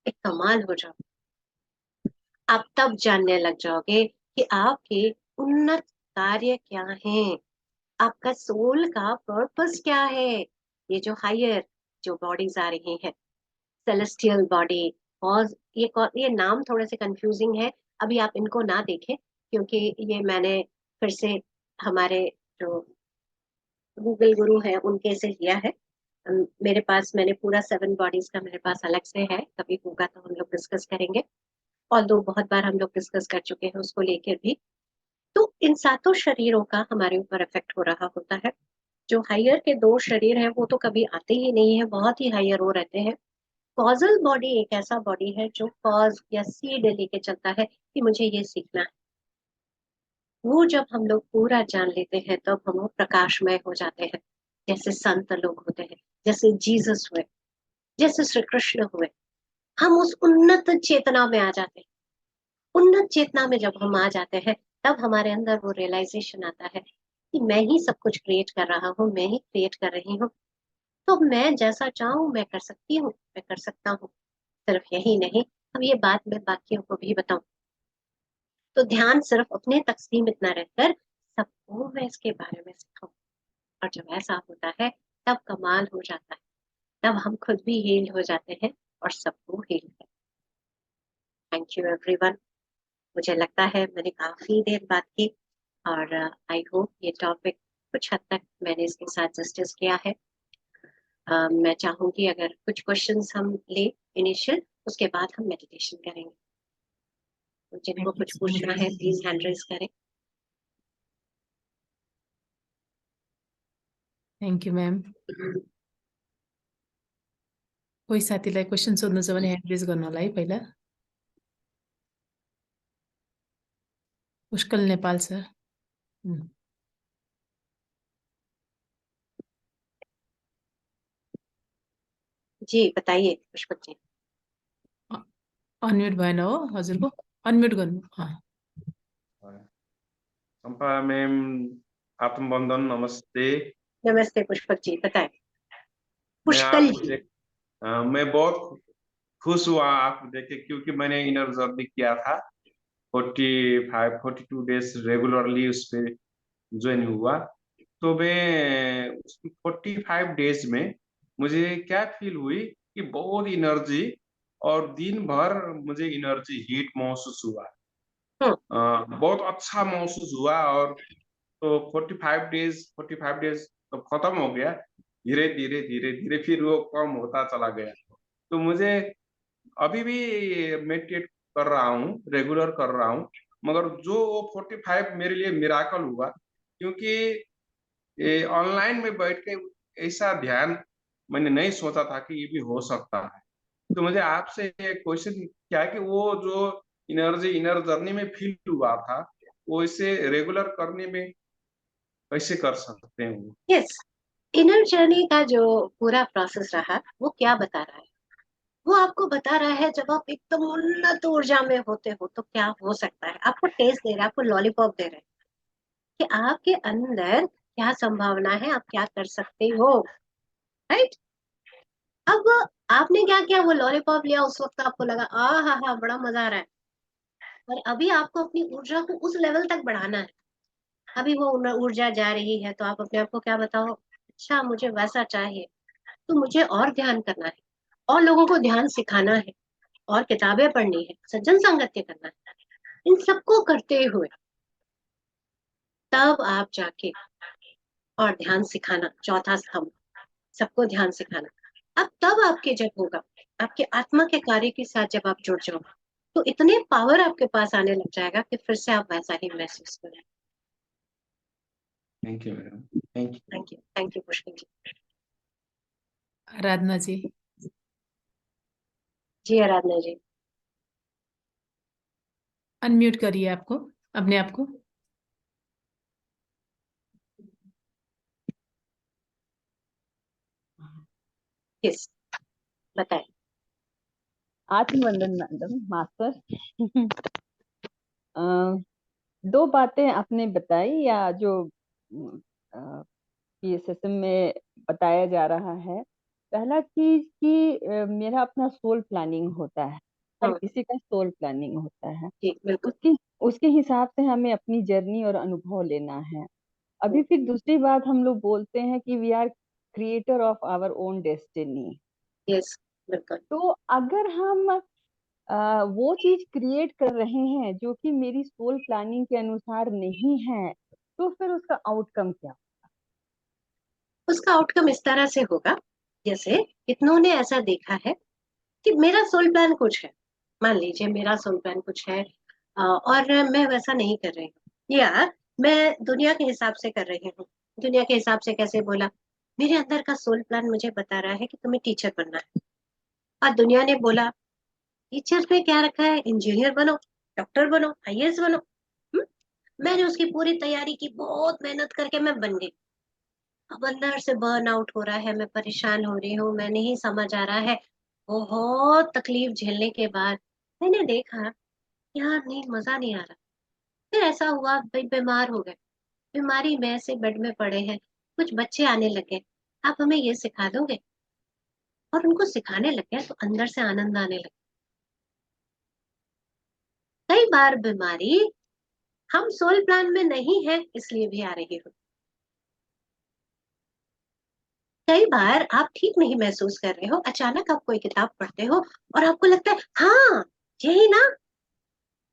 एक कमाल हो जाओ। आप तब जानने लग जाओगे कि आपके उन्नत कार्य क्या हैं, आपका सोल का पर्पस क्या है। ये जो हायर जो बॉडीज आ रही हैं, सेलेस्टियल बॉडी, और ये नाम थोड़े से कंफ्यूजिंग है, अभी आप इनको ना देखें, क्योंकि ये मैंने फिर से हमारे जो गूगल गुरु है उनके से लिया है। मेरे पास मैंने पूरा 7 बॉडीज का मेरे पास अलग से है, कभी होगा तो हम लोग डिस्कस करेंगे, और दो बहुत बार हम लोग डिस्कस कर चुके हैं उसको लेकर भी। तो इन सातों शरीरों का हमारे ऊपर इफेक्ट हो रहा होता है। जो हायर के 2 शरीर हैं वो तो कभी आते ही नहीं है, बहुत ही हायर वो रहते हैं। कॉजल बॉडी एक ऐसा बॉडी है जो कॉज या सीड लेके चलता है कि मुझे ये सीखना है। वो जब हम लोग पूरा जान लेते हैं तब हम वो प्रकाशमय हो जाते हैं, जैसे संत लोग होते हैं, जैसे जीसस हुए, जैसे श्री कृष्ण हुए। हम उस उन्नत चेतना में आ जाते हैं। उन्नत चेतना में जब हम आ जाते हैं तब हमारे अंदर वो रियलाइजेशन आता है कि मैं ही सब कुछ क्रिएट कर रहा हूँ, मैं ही क्रिएट कर रही हूँ। तो मैं जैसा चाहूँ मैं कर सकती हूँ, मैं कर सकता हूँ। सिर्फ यही नहीं, अब ये बात मैं बाकियों को भी बताऊं, तो ध्यान सिर्फ अपने तक सीमित न रहकर सबको मैं इसके बारे में सिखाऊं। और जब ऐसा होता है तब कमाल हो जाता है, तब हम खुद भी हील हो जाते हैं और सबको हील करते हैं। Thank you everyone. मुझे लगता है मैंने काफी देर बात की, और आई होप ये टॉपिक कुछ हद तक मैंने इसके साथ जस्टिस किया है। मैं चाहूंगी अगर कुछ क्वेश्चंस हम ले इनिशियल, उसके बाद हम मेडिटेशन करेंगे। तो जिनको थैंक यू कुछ सो पूछना मच। है प्लीज हैंड रेज करें। Thank you ma'am. कोही साथीलाई क्वेसन सोध्नु छ भने ह्यान्ड रेज गर्नु होला है पहिला। पुष्कल नेपाल सर। जी बताइए पुष्पक जी। अनम्युट भएन हो हजुरको? अनम्युट गर्नु। चंपा मैम, आत्मबंधन नमस्ते। नमस्ते पुष्पक जी, बताएं। मैं पुष्कल आपको जी। मैं बहुत खुश हुआ आपको देखे, क्योंकि मैंने इनर जर्नी किया था 42 डेज रेगुलरली उस पे ज्वाइन हुआ। तो मैं उस 45 डेज में मुझे क्या फील हुई कि बहुत एनर्जी, और दिन भर मुझे एनर्जी हीट महसूस हुआ। हम्म। बहुत अच्छा महसूस हुआ। और तो 45 डेज तो खत्म हो गया। धीरे धीरे धीरे धीरे फिर वो कम होता चला गया। तो मुझे अभी भी मेडिटेट कर रहा हूँ, रेगुलर कर रहा हूँ, मगर जो वो 45 मेरे लिए मिराकल हुआ, क्योंकि ये ऑनलाइन में बैठ के ऐसा ध्यान मैंने नहीं सोचा था कि ये भी हो सकता है। तो मुझे आपसे एक क्वेश्चन क्या है कि वो जो एनर्जी इनर जर्नी में फील हुआ था, वो इसे रेगुलर करने में कैसे कर सकते हैं वो? यस, इनर जर्नी का जो पूरा प्रोसेस रहा वो क्या बता रहा है? वो आपको बता रहा है जब आप एकदम उन्नत ऊर्जा में होते हो तो क्या हो सकता है। आपको टेस्ट दे रहा है, आपको लॉलीपॉप दे रहे हैं कि आपके अंदर क्या संभावना है, आप क्या कर सकते हो। राइट। अब आपने क्या किया, वो लॉलीपॉप लिया, उस वक्त आपको लगा आ हा हा बड़ा मजा आ रहा है, और अभी आपको अपनी ऊर्जा को उस लेवल तक बढ़ाना है। अभी वो ऊर्जा जा रही है तो आप अपने आप को क्या बताओ, अच्छा मुझे वैसा चाहिए, तो मुझे और ध्यान करना है, और लोगों को ध्यान सिखाना है, और किताबें पढ़नी है, सज्जन संगत करना है। इन सबको करते हुए तब आप जाके, और ध्यान सिखाना चौथा स्तंभ, सबको ध्यान सिखाना। अब तब आपके जब होगा, आपके आत्मा के कार्य के साथ जब आप जुड़ जाओ, तो इतने पावर आपके पास आने लग जाएगा कि फिर से आप वैसा ही महसूस करें। Thank you madam. Thank you. Thank you Pushpin ji. Aradhana ji. जी आराधना जी। अनम्यूट करिए आपको, अपने आप को। यस, बताएं। आत्मवंदन मैडम, मास्टर। अ, दो बातें आपने बताई, या जो PSSM में बताया जा रहा है। पहला चीज कि मेरा अपना सोल प्लानिंग होता है, हर किसी का सोल प्लानिंग होता है। जी बिल्कुल। उसके हिसाब से हमें अपनी जर्नी और अनुभव लेना है। अभी फिर दूसरी बात हम लोग बोलते हैं कि we are creator of our own destiny. Yes, बिल्कुल। तो अगर हम वो चीज क्रिएट कर रहे हैं जो कि मेरी सोल प्लानिंग के अनुसार नहीं है, तो फिर उसका आउटकम क्या? उसका आउटकम इस तरह से होगा, जैसे कितनों ने ऐसा देखा है कि मेरा सोल प्लान कुछ है, मान लीजिए मेरा सोल प्लान कुछ है, और मैं वैसा नहीं कर रही हूँ, या मैं दुनिया के हिसाब से कर रही हूँ। दुनिया के हिसाब से कैसे बोला? मेरे अंदर का सोल प्लान मुझे बता रहा है कि तुम्हें टीचर बनना है, और दुनिया ने बोला टीचर में क्या रखा है, इंजीनियर बनो, डॉक्टर बनो, आईएएस बनो। हम्म? मैंने उसकी पूरी तैयारी की, बहुत मेहनत करके मैं बन गई। अब अंदर से बर्न आउट हो रहा है, मैं परेशान हो रही हूँ, मैं नहीं समझ आ रहा है। बहुत तकलीफ झेलने के बाद मैंने देखा यार नहीं, मजा नहीं आ रहा। फिर ऐसा हुआ भाई, बीमार हो गए, बीमारी में से बेड में पड़े हैं, कुछ बच्चे आने लगे, आप हमें ये सिखा दोगे, और उनको सिखाने लगे तो अंदर से आनंद आने लगे। कई बार बीमारी हम सोल प्लान में नहीं है इसलिए भी आ रही हो। कई बार आप ठीक नहीं महसूस कर रहे हो, अचानक आप कोई किताब पढ़ते हो और आपको लगता है हाँ यही ना।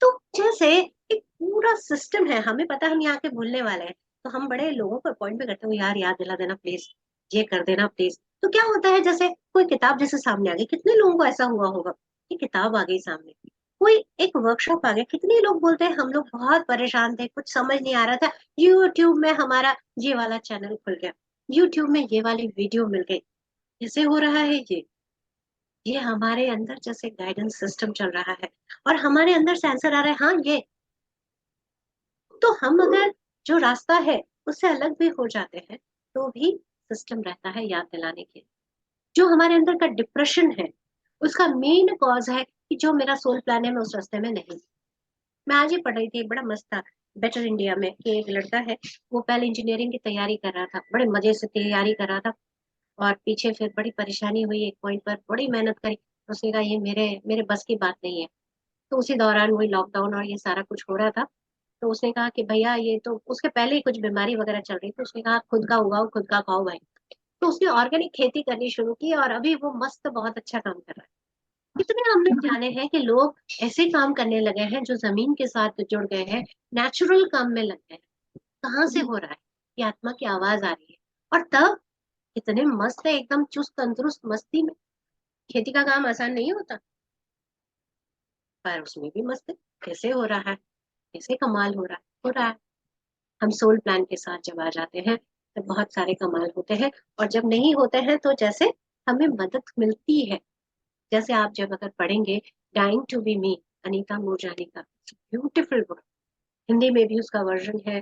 तो जैसे एक पूरा सिस्टम है, हमें पता है हम यहाँ के भूलने वाले हैं, तो हम बड़े लोगों को अपॉइंट भी करते हो, यार याद दिला देना प्लीज, ये कर देना प्लीज। तो क्या होता है, जैसे कोई किताब जैसे सामने आ गई, कितने लोगों को ऐसा हुआ होगा कि किताब आ गई सामने, कोई एक वर्कशॉप आ गया, कितने लोग बोलते हैं हम लोग बहुत परेशान थे, कुछ समझ नहीं आ रहा था, यूट्यूब में हमारा ये वाला चैनल खुल गया, यूट्यूब में ये वाली वीडियो मिल गई। कैसे हो रहा है ये हमारे अंदर जैसे गाइडेंस सिस्टम चल रहा है, और हमारे अंदर से आंसर आ रहा है हाँ ये। तो हम अगर जो रास्ता है उससे अलग भी हो जाते हैं तो भी सिस्टम रहता है याद दिलाने के। जो हमारे अंदर का डिप्रेशन है उसका मेन कॉज है कि जो मेरा सोल प्लान है मैं उस रास्ते में नहीं। मैं आज ही पढ़ रही थी, बड़ा मस्त था, बेटर इंडिया में, कि एक लड़का है, वो पहले इंजीनियरिंग की तैयारी कर रहा था, बड़े मजे से तैयारी कर रहा था, और पीछे फिर बड़ी परेशानी हुई, एक पॉइंट पर बड़ी मेहनत करी, उसने कहा ये मेरे मेरे बस की बात नहीं है। तो उसी दौरान वही लॉकडाउन और ये सारा कुछ हो रहा था, तो उसने कहा कि भैया ये तो, उसके पहले ही कुछ बीमारी वगैरह चल रही थी, उसने कहा खुद का उगाओ खुद का खाओ भाई। तो उसने ऑर्गेनिक खेती करनी शुरू की और अभी वो मस्त बहुत अच्छा काम कर रहा है। कितने हमने जाने हैं कि लोग ऐसे काम करने लगे हैं जो जमीन के साथ जुड़ गए हैं, नेचुरल काम में लग गए हैं। कहाँ से हो रहा है? ये आत्मा की आवाज आ रही है, और तब कितने मस्त है, एकदम चुस्त तंदुरुस्त मस्ती में। खेती का काम आसान नहीं होता, पर उसमें भी मस्त है। कैसे हो रहा है, कैसे कमाल हो रहा है, हो रहा है। हम सोल प्लान के साथ जब आ जाते हैं तो बहुत सारे कमाल होते हैं, और जब नहीं होते हैं तो जैसे हमें मदद मिलती है। जैसे आप जब अगर पढ़ेंगे डाइंग टू बी मी, अनीता मूरजानी का, ब्यूटीफुल बुक, हिंदी में भी उसका वर्जन है,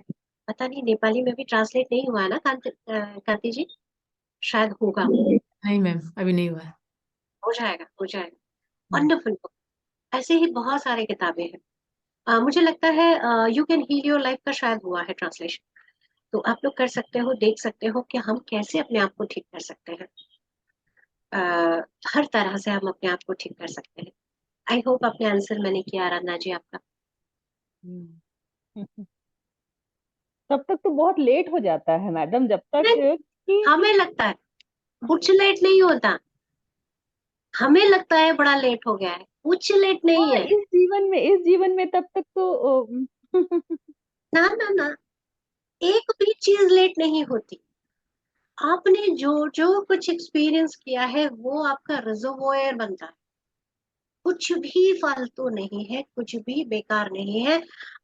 पता नहीं नेपाली में भी ट्रांसलेट नहीं हुआ है ना कांति जी, शायद होगा। नहीं मैम, अभी नहीं हुआ है। हो जाएगा हो जाएगा, वंडरफुल बुक। ऐसे ही बहुत सारे किताबें हैं। मुझे लगता है you can heal your life का शायद हुआ है ट्रांसलेशन, तो आप लोग कर सकते हो, देख सकते हो कि हम कैसे अपने आप को ठीक कर सकते हैं। हर तरह से हम अपने आप को ठीक कर सकते हैं। आई होप अपने आंसर मैंने किया आराधना जी आपका। तब तक तो बहुत लेट हो जाता है मैडम, जब तक नहीं, कि हमें लगता है कुछ लेट नहीं होता, हमें लगता है बड़ा लेट हो गया है, कुछ लेट नहीं हाँ, है। इस जीवन में तब तक तो ना ना ना, एक भी चीज लेट नहीं होती। आपने जो जो कुछ एक्सपीरियंस किया है वो आपका रिजर्वोयर बनता है। कुछ भी फालतू नहीं है, कुछ भी बेकार नहीं है।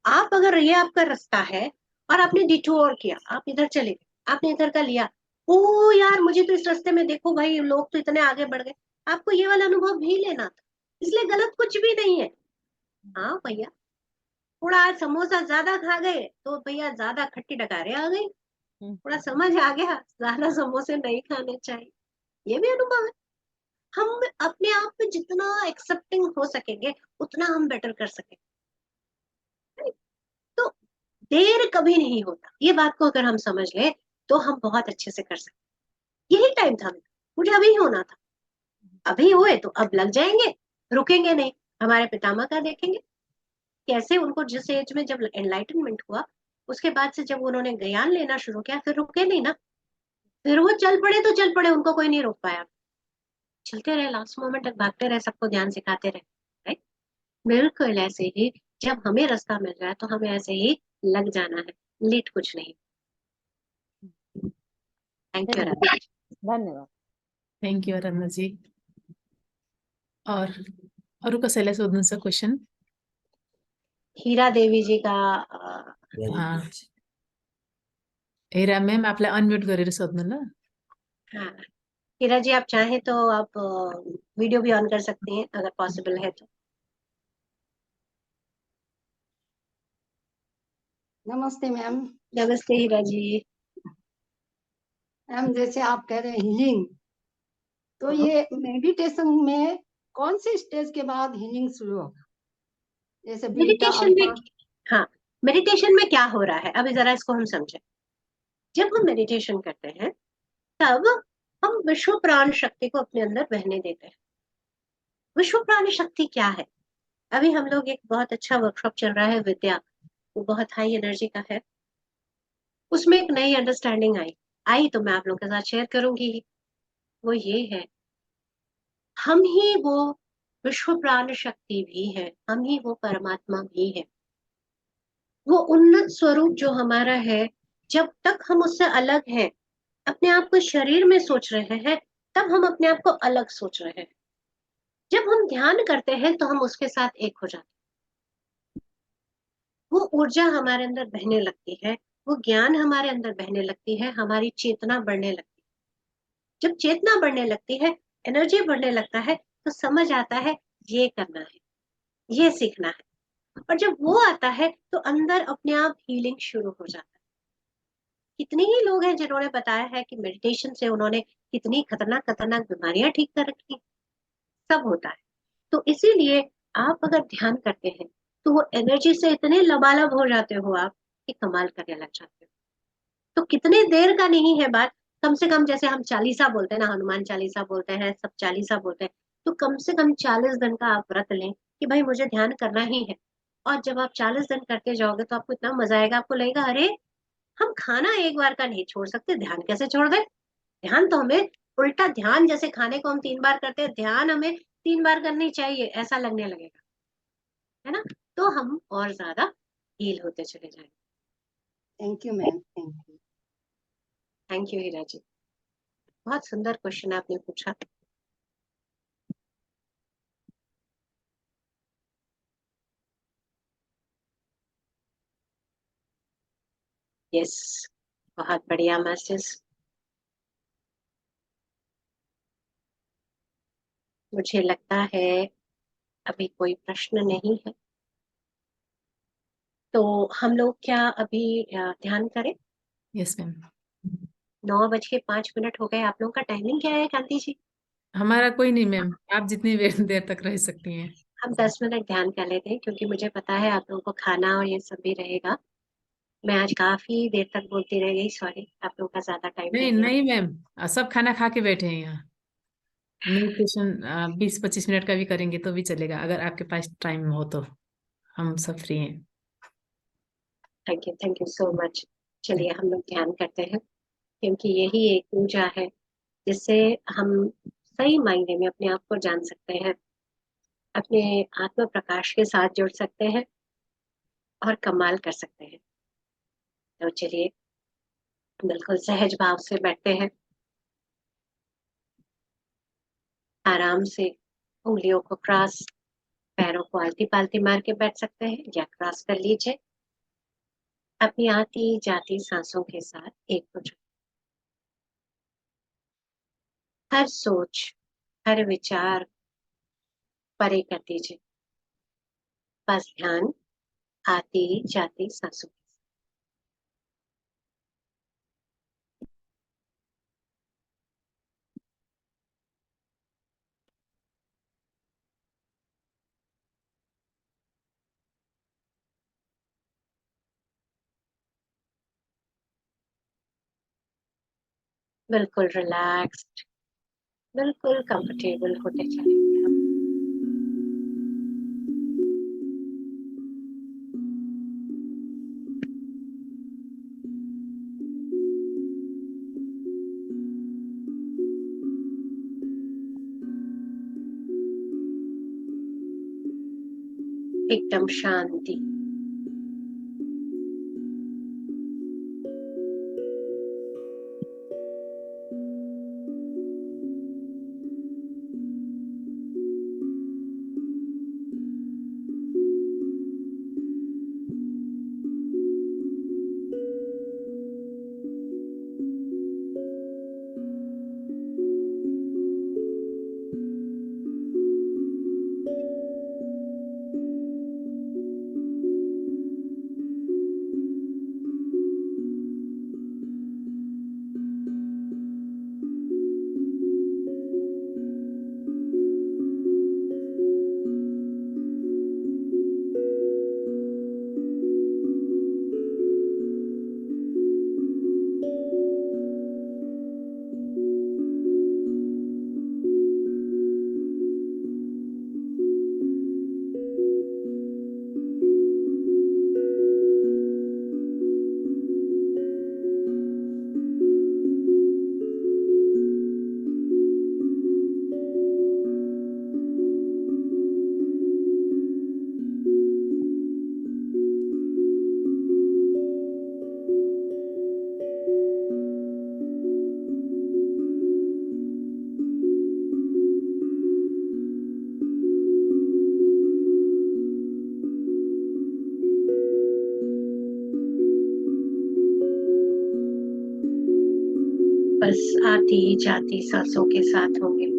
आप अगर ये आपका रास्ता है और आपने डिटूर किया, आप इधर चले गए, आपने इधर का लिया, ओ यार मुझे तो इस रास्ते में देखो भाई लोग तो इतने आगे बढ़ गए, आपको ये वाला अनुभव भी लेना था, इसलिए गलत कुछ भी नहीं है। हाँ भैया, थोड़ा आज समोसा ज्यादा खा गए तो भैया ज्यादा खट्टी डकारे आ गई, थोड़ा समझ आ गया ज्यादा समोसे नहीं खाने चाहिए, ये भी अनुभव है। हम अपने आप में जितना एक्सेप्टिंग हो सकेंगे उतना हम बेटर कर सकेंगे। तो देर कभी नहीं होता, ये बात को अगर हम समझ ले तो हम बहुत अच्छे से कर सकते। यही टाइम था, मुझे अभी होना था, अभी हुए तो अब लग जाएंगे, रुकेंगे नहीं। हमारे पितामह का देखेंगे कैसे उनको जिस एज में जब एनलाइटनमेंट हुआ उसके बाद से जब उन्होंने ज्ञान लेना शुरू किया फिर रुके नहीं ना, फिर वो चल पड़े तो चल पड़े, उनको कोई नहीं रोक पाया, चलते रहे, लास्ट मोमेंट तक भागते रहे, सबको ध्यान सिखाते रहे, राइट। बिल्कुल ऐसे ही जब हमें रास्ता मिल रहा है तो हमें ऐसे ही लग जाना है, लेट कुछ नहीं। Thank you Radha. धन्यवाद। Thank you Aradhanaji. और का शोधूनचा क्वेश्चन. हीरा देवी जी का हां. हेरा मैम आपल्या अनम्यूट गरेर सोध्नु ल. हाँ, हीरा जी आप चाहें तो आप वीडियो भी ऑन कर सकती हैं अगर पॉसिबल है तो। नमस्ते मैम। नमस्ते हीरा जी। मैम जैसे आप कह रहे हैं हीलिंग, तो ये मेडिटेशन में कौन से स्टेज के बाद हीलिंग शुरू होगा? जैसे बीटा, मेडिटेशन में, अल्फा। हाँ, मेडिटेशन में क्या हो रहा है अभी जरा इसको हम समझें। जब हम मेडिटेशन करते हैं तब हम विश्व प्राण शक्ति को अपने अंदर बहने देते हैं। विश्व प्राण शक्ति क्या है? अभी हम लोग एक बहुत अच्छा वर्कशॉप चल रहा है विद्या, वो बहुत हाई एनर्जी का है, उसमें एक नई अंडरस्टैंडिंग आई तो मैं आप लोगों के साथ शेयर करूंगी। वो ये है, हम ही वो विश्व प्राण शक्ति भी है, हम ही वो परमात्मा भी है। वो उन्नत स्वरूप जो हमारा है, जब तक हम उससे अलग हैं, अपने आप को शरीर में सोच रहे हैं, तब हम अपने आप को अलग सोच रहे हैं। जब हम ध्यान करते हैं तो हम उसके साथ एक हो जाते हैं। वो ऊर्जा हमारे अंदर बहने लगती है, वो ज्ञान हमारे अंदर बहने लगती है, हमारी चेतना बढ़ने लगती है। जब चेतना बढ़ने लगती है, एनर्जी बढ़ने लगता है, तो समझ आता है ये करना है, ये सीखना है। और जब वो आता है तो अंदर अपने आप हीलिंग शुरू हो जाता है। कितने ही लोग हैं जिन्होंने बताया है कि मेडिटेशन से उन्होंने कितनी खतरनाक खतरनाक बीमारियां ठीक कर रखी। सब होता है। तो इसीलिए आप अगर ध्यान करते हैं तो वो एनर्जी से इतने लबालब हो जाते हो आप कि कमाल करने लग जाते हो। तो कितने देर का नहीं है बात, कम से कम जैसे हम चालीसा बोलते हैं ना, हनुमान चालीसा बोलते हैं, सब चालीसा बोलते हैं, तो कम से कम 40 दिन का आप व्रत लें कि भाई मुझे ध्यान करना ही है। और जब आप 40 दिन करते जाओगे तो आपको इतना मजा आएगा, आपको लगेगा अरे हम खाना एक बार का नहीं छोड़ सकते, ध्यान कैसे छोड़ दे। ध्यान तो हमें उल्टा, ध्यान जैसे खाने को हम 3 बार करते हैं, ध्यान हमें 3 बार करनी चाहिए, ऐसा लगने लगेगा, है ना। तो हम और ज्यादा हील होते चले जाएंगे। Thank you ma'am, thank you. Thank you Heera ji, बहुत सुंदर क्वेश्चन आपने पूछा। यस, बहुत बढ़िया मास्टर्स। मुझे लगता है अभी कोई प्रश्न नहीं है, तो हम लोग क्या अभी ध्यान करें? Yes ma'am. 9:05 हो गए। आप लोगों का टाइमिंग क्या है कांति जी? हमारा कोई नहीं मैम, आप जितनी देर तक रह सकती हैं. हम 10 मिनट ध्यान कर लेते हैं, क्योंकि मुझे पता है आप लोगों को खाना और ये सब भी रहेगा। मैं आज काफी देर तक बोलती रह गई, सॉरी, आप लोगों का ज्यादा टाइम ले नहीं लिया। नहीं मैम, सब खाना खा के बैठे हैं यहाँ. मेडिटेशन 20-25 मिनट का भी करेंगे तो भी चलेगा, अगर आपके पास टाइम हो तो. हम सब फ्री हैं. Thank you so much. चलिए हम लोग ध्यान करते हैं, क्योंकि यही एक पूजा है जिससे हम सही मायने में अपने आप को जान सकते हैं, अपने आत्म प्रकाश के साथ जुड़ सकते हैं और कमाल कर सकते हैं। तो चलिए बिल्कुल सहज भाव से बैठते हैं, आराम से उंगलियों को क्रॉस, पैरों को आलती पालती मार के बैठ सकते हैं या क्रॉस कर लीजिए। अपनी आती जाती सांसों के साथ एक हो जाए। हर सोच, हर विचार परे कर दीजिए, बस ध्यान आती जाती सांसों। बिल्कुल रिलैक्स्ड, बिल्कुल कंफर्टेबल होते चले। एकदम शांति। बस आती जाती सांसों के साथ होंगे।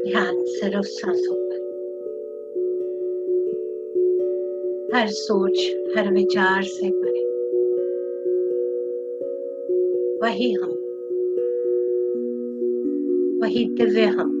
ध्यान सिर्फ सांसों पर। हर सोच, हर विचार से परे। वही हम, वही दिव्य हम।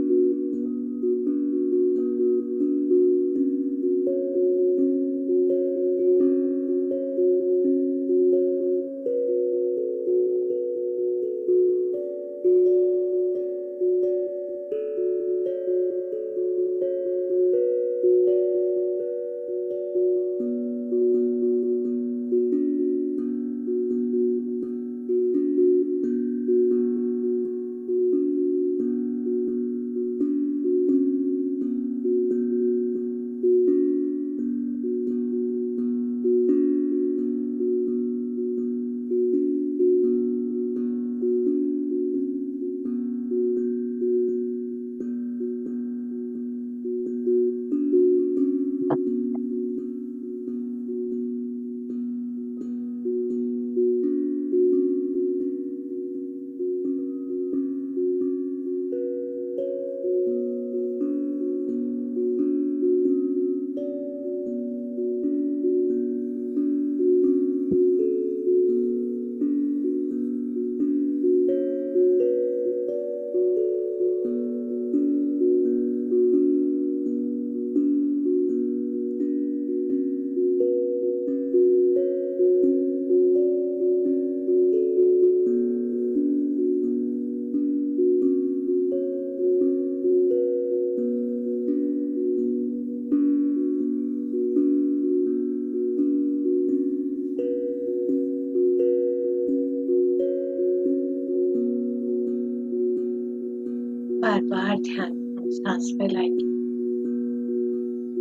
सांस फैलाएंगे।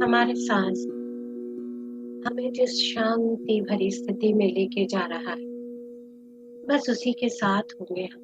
हमारे सांस हमें जिस शांति भरी स्थिति में लेके जा रहा है, बस उसी के साथ होंगे हम।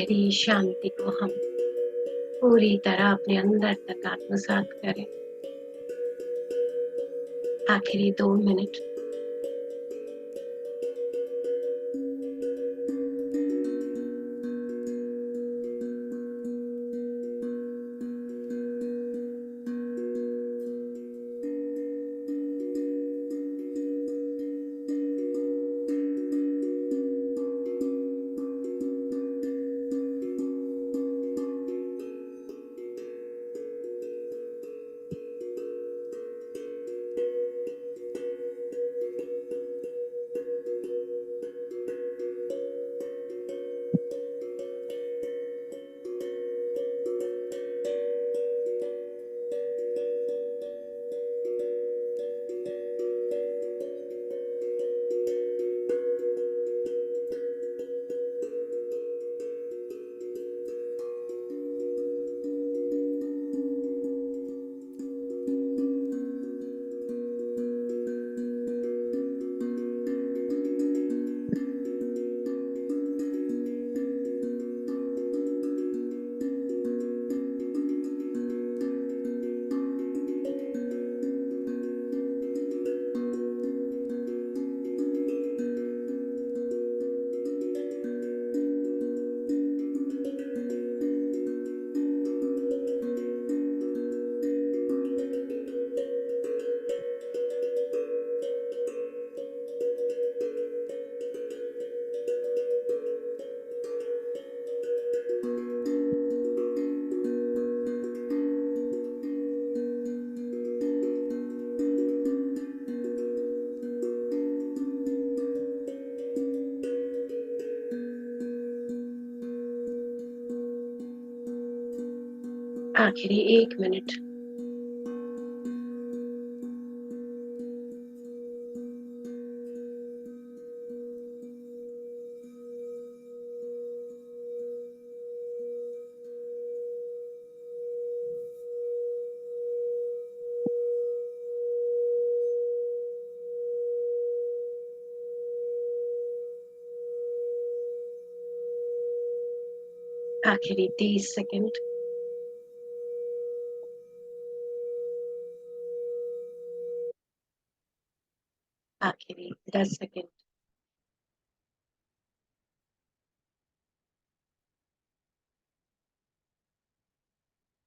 गहरी शांति को हम पूरी तरह अपने अंदर तक आत्मसात करें। आखिरी 2 मिनट। आखिरी 1 मिनट। आखिरी 30 सेकंड। आखिरी 10 सेकंड।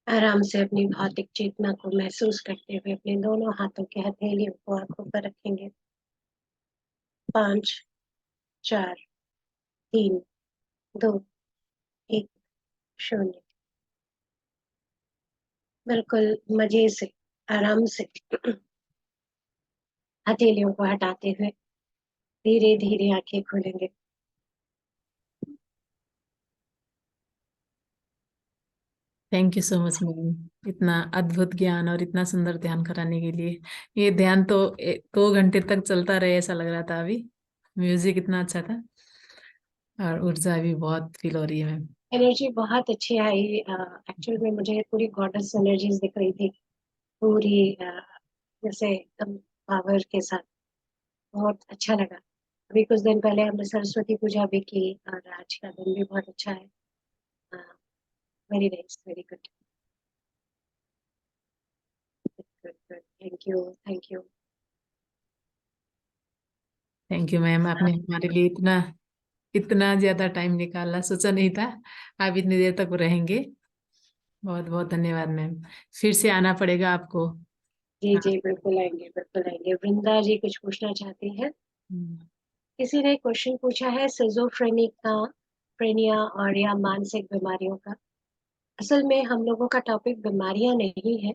आराम से अपनी भौतिक चेतना को महसूस करते हुए अपने दोनों हाथों के हथेलियों को आंखों पर रखेंगे। 5 4 3 2 1 0। बिल्कुल मजे से, आराम से हथेलियों को हटाते हुए धीरे धीरे आंखें खोलेंगे। Thank you so much ma'am, इतना अद्भुत ज्ञान और इतना सुंदर ध्यान कराने के लिए। ये ध्यान तो 2 घंटे तक चलता रहे ऐसा लग रहा था। अभी म्यूजिक इतना अच्छा था और ऊर्जा भी बहुत फील हो रही है मैम। एनर्जी बहुत अच्छी आई। एक्चुअल में मुझे पूरी गॉडेस एनर्जीज दिख रही थी, पूरी जैसे एकदम पावर के साथ। बहुत अच्छा लगा। अभी कुछ दिन पहले हमने सरस्वती पूजा भी की और आज का दिन भी बहुत अच्छा है। Very nice, very good, good good. Thank you, thank you. Thank you ma'am, आपने हमारे लिए इतना इतना ज्यादा टाइम निकाला, सोचा नहीं था आप इतनी देर तक रहेंगे। बहुत बहुत धन्यवाद मैम। फिर से आना पड़ेगा आपको। जी हाँ। जी, बिल्कुल आएंगे, बिल्कुल आएंगे। वृंदा जी कुछ पूछना चाहती हैं। हम्म। किसी ने क्वेश्चन पूछा है सिजोफ्रेनिया फ्रेनिया और या मानसिक बीमारियों का। असल में हम लोगों का टॉपिक बीमारियां नहीं है।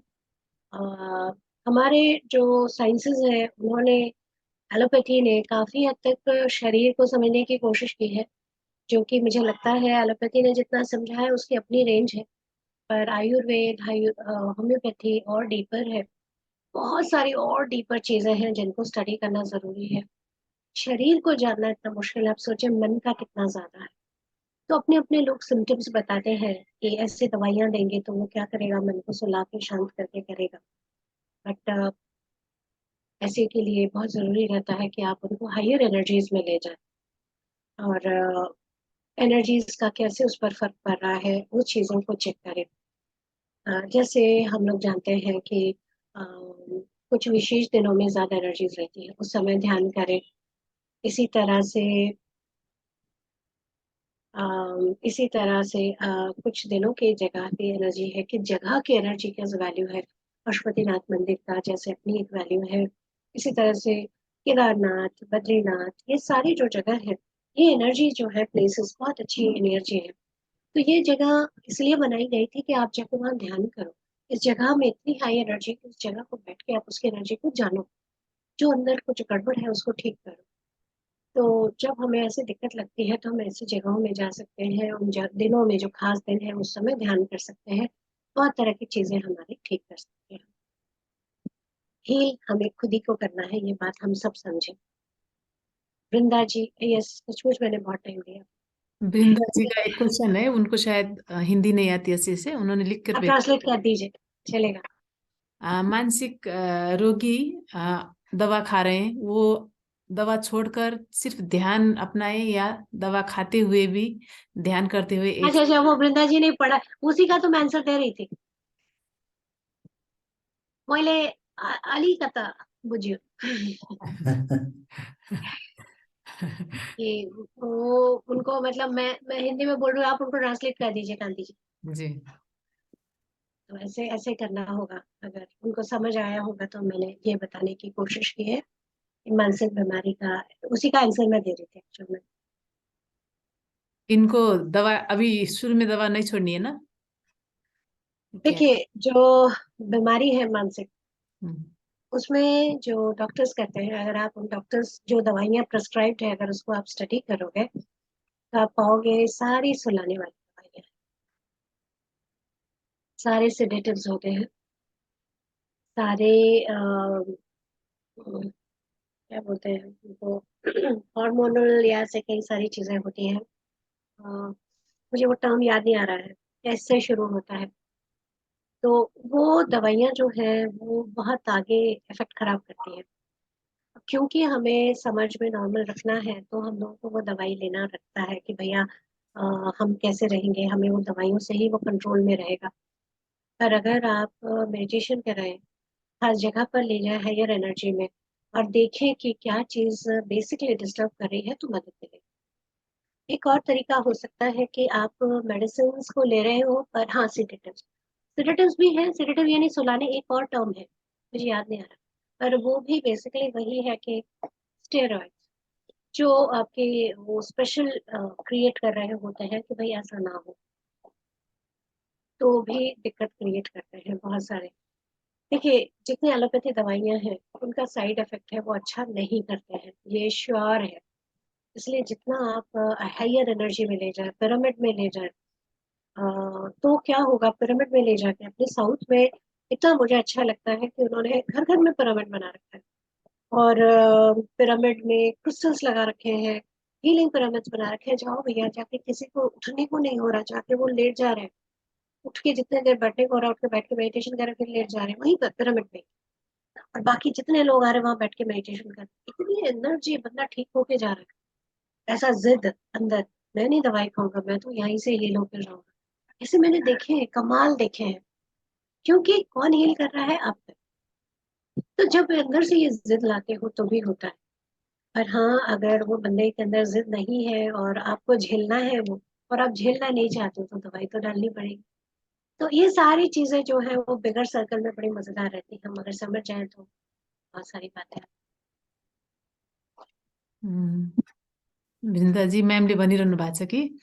हमारे जो साइंसेस है उन्होंने, एलोपैथी ने काफी हद तक शरीर को समझने की कोशिश की है, जो कि मुझे लगता है एलोपैथी ने जितना समझा है उसकी अपनी रेंज है। पर आयुर्वेद, होम्योपैथी और डीपर है। बहुत सारी और डीपर चीजें हैं जिनको स्टडी करना जरूरी है। शरीर को जानना इतना मुश्किल है, आप सोचे मन का कितना ज्यादा है। तो अपने अपने लोग सिम्टम्स बताते हैं कि ऐसे दवाइयां देंगे तो वो क्या करेगा, मन को सुला के शांत करके करेगा। बट ऐसे के लिए बहुत जरूरी रहता है कि आप उनको हायर एनर्जीज में ले जाएं। और एनर्जीज का कैसे उस पर फर्क पड़ रहा है, वो चीज़ों को चेक करें। जैसे हम लोग जानते हैं कि कुछ विशेष दिनों में ज़्यादा एनर्जीज रहती है, उस समय ध्यान करें। इसी तरह से कुछ दिनों की जगह की एनर्जी है कि जगह की एनर्जी का वैल्यू है। पशुपतिनाथ मंदिर का जैसे अपनी एक वैल्यू है, इसी तरह से केदारनाथ, बद्रीनाथ, ये सारी जो जगह है, ये एनर्जी जो है प्लेसेस बहुत अच्छी एनर्जी है। तो ये जगह इसलिए बनाई गई थी कि आप जब वहाँ ध्यान करो, इस जगह में इतनी हाई एनर्जी, इस जगह को बैठ के आप उसकी एनर्जी को जानो, जो अंदर कुछ गड़बड़ है उसको ठीक करो। तो जब हमें ऐसे दिक्कत लगती है तो हम ऐसी जगहों में जा सकते हैं, उन दिनों में जो खास दिन है उस समय ध्यान कर सकते हैं, बहुत तरह की चीजें हमारी ठीक कर सकते हैं। हील हमें खुद ही को करना है, ये बात हम सब समझे। वृंदा जी, यस, सचमुच मैंने बहुत टाइम दिया। वृंदा जी का एक क्वेश्चन है, उनको शायद हिंदी नहीं आती अच्छे से, उन्होंने लिख कर आप भेजा। ट्रांसलेट कर दीजिए, चलेगा। मानसिक रोगी दवा खा रहे हैं, वो दवा छोड़कर सिर्फ ध्यान अपनाए या दवा खाते हुए भी ध्यान करते हुए एक अच्छा, वो वृंदा जी ने पढ़ा, उसी का तो मैं आंसर दे रही थी। मैले अलिकता बुझ्यो कि वो उनको, मतलब मैं हिंदी में बोल रही हूँ, आप उनको ट्रांसलेट कर दीजिए कांति जी। जी। तो ऐसे ऐसे करना होगा, अगर उनको समझ आया होगा तो मैंने ये बताने की कोशिश की है। मानसिक बीमारी का उसी का आंसर मैं दे रही थी एक्चुअल में। इनको दवा अभी शुरू में दवा नहीं छोड़नी है ना? क्या? देखिए, जो बीमारी है मानसिक, हम्म, उसमें जो डॉक्टर्स कहते हैं, अगर आप उन डॉक्टर्स जो दवाइयाँ प्रेस्क्राइब्ड है, अगर उसको आप स्टडी करोगे तो आप पाओगे सारी सुलाने वाली दवाइयाँ, सारे सेडेटिव्स होते हैं, सारे क्या बोलते हैं उनको, हार्मोनल या ऐसे कई सारी चीजें होती हैं। मुझे वो टर्म याद नहीं आ रहा है, कैसे शुरू होता है। तो वो दवाइयाँ जो है वो बहुत आगे इफेक्ट खराब करती है। क्योंकि हमें समझ में नॉर्मल रखना है तो हम लोगों को वो दवाई लेना रखता है कि भैया हम कैसे रहेंगे, हमें वो दवाइयों से ही वो कंट्रोल में रहेगा। पर अगर आप मेडिटेशन करें, हर जगह पर ले जाए हायर एनर्जी में, और देखें कि क्या चीज बेसिकली डिस्टर्ब कर रही है, तो मदद मिलेगी। एक और तरीका हो सकता है कि आप मेडिसिन को ले रहे हो, पर हाँ, सिडेटिव्स भी है। सिडेटिव यानी सुलाने, एक और टर्म है मुझे याद नहीं आ रहा, पर वो भी बेसिकली वही है कि स्टेरॉइड, जो आपके वो स्पेशल क्रिएट कर रहे होते हैं कि भाई ऐसा ना हो, तो भी दिक्कत क्रिएट करते हैं बहुत सारे। देखिए, जितनी एलोपैथी दवाइयां हैं उनका साइड इफेक्ट है वो अच्छा नहीं करते हैं, ये श्योर है। इसलिए जितना आप हायर एनर्जी में ले जाए, पिरामिड में ले जाए, तो क्या होगा, पिरामिड में ले जाके अपने साउथ में इतना मुझे अच्छा लगता है कि उन्होंने घर घर में पिरामिड बना रखा है, और पिरामिड में क्रिस्टल्स लगा रखे हैं, हीलिंग पिरामिड्स बना रखे हैं। जाओ भैया, जाके किसी को उठने को नहीं हो रहा, जाके वो लेट जा रहे हैं, उठ के जितने देर बैठने को हो रहा है, उठ के बैठ के मेडिटेशन कर रहे हैं, फिर लेट जा रहे हैं वहीं पर पिरामिड में। और बाकी जितने लोग आ रहे हैं वहां बैठ के मेडिटेशन कर रहे हैं, इतनी एनर्जी, बंदा ठीक होके जा रहा है। ऐसा जिद अंदर, मैं नहीं दवाई खाऊंगा, मैं तो यहीं से हील होकर जाऊंगा। ऐसे मैंने देखे हैं, कमाल देखे हैं। क्योंकि कौन हील कर रहा है? आप। तो जब अंदर से ये जिद लाते हो तो भी होता है। पर हाँ, अगर वो बंदे के अंदर जिद नहीं है और आपको झेलना है वो, और आप झेलना नहीं चाहते हो, तो दवाई तो डालनी पड़ेगी। तो ये सारी चीजें जो है वो बिगर सर्कल में बड़ी मजेदार रहती है, हम अगर समझ जाए तो बहुत सारी बातें। वृन्दाजी, म्यामले भनिरहनु भएको छ कि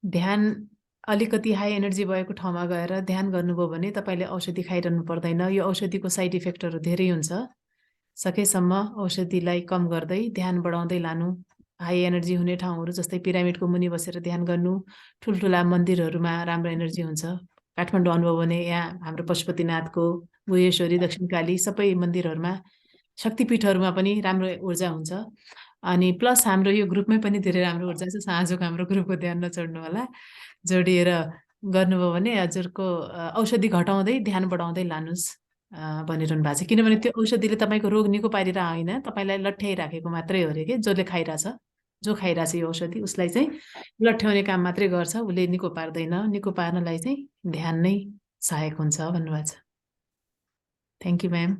ध्यान अलिकति हाई एनर्जी भएको ठाउँमा गएर ध्यान गर्नुभयो भने तपाईँले औषधि खाइरहनु पर्दैन। यो औषधिको साइड इफेक्टहरू धेरै हुन्छ। सकेसम्म औषधिलाई कम गर्दै ध्यान बढाउँदै लानु। हाई एनर्जी हुने ठाउँहरू जस्तै पिरामिडको मुनि बसेर ध्यान गर्नु, ठुल्ठुला मन्दिरहरूमा राम्रो एनर्जी हुन्छ। काठमाडौँ आउनुभयो भने यहाँ हाम्रो पशुपतिनाथको, गुहेश्वरी, दक्षिणकाली सबै मन्दिरहरूमा, शक्तिपीठहरूमा पनि राम्रो ऊर्जा हुन्छ। अनि प्लस हाम्रो यो ग्रुपमै पनि धेरै राम्रो ऊर्जा छ। आजको हाम्रो ग्रुपको ध्यान नछोड्नु होला। जोडिएर गर्नुभयो भने हजुरको औषधि घटाउँदै ध्यान बढाउँदै लानुहोस् भनिरहनु भएको छ। किनभने त्यो औषधिले तपाईँको रोग निको पारेर होइन, तपाईँलाई लट्ठ्याइराखेको मात्रै हो अरे के, जसले खाइरहेछ, जो खाइरहेको छ यो औषधि उसलाई चाहिँ लट्ठ्याउने काम मात्रै गर्छ, उसले निको पार्दैन, निको पार्नलाई चाहिँ ध्यान नै सहायक हुन्छ भन्नुभएको छ। Thank you ma'am.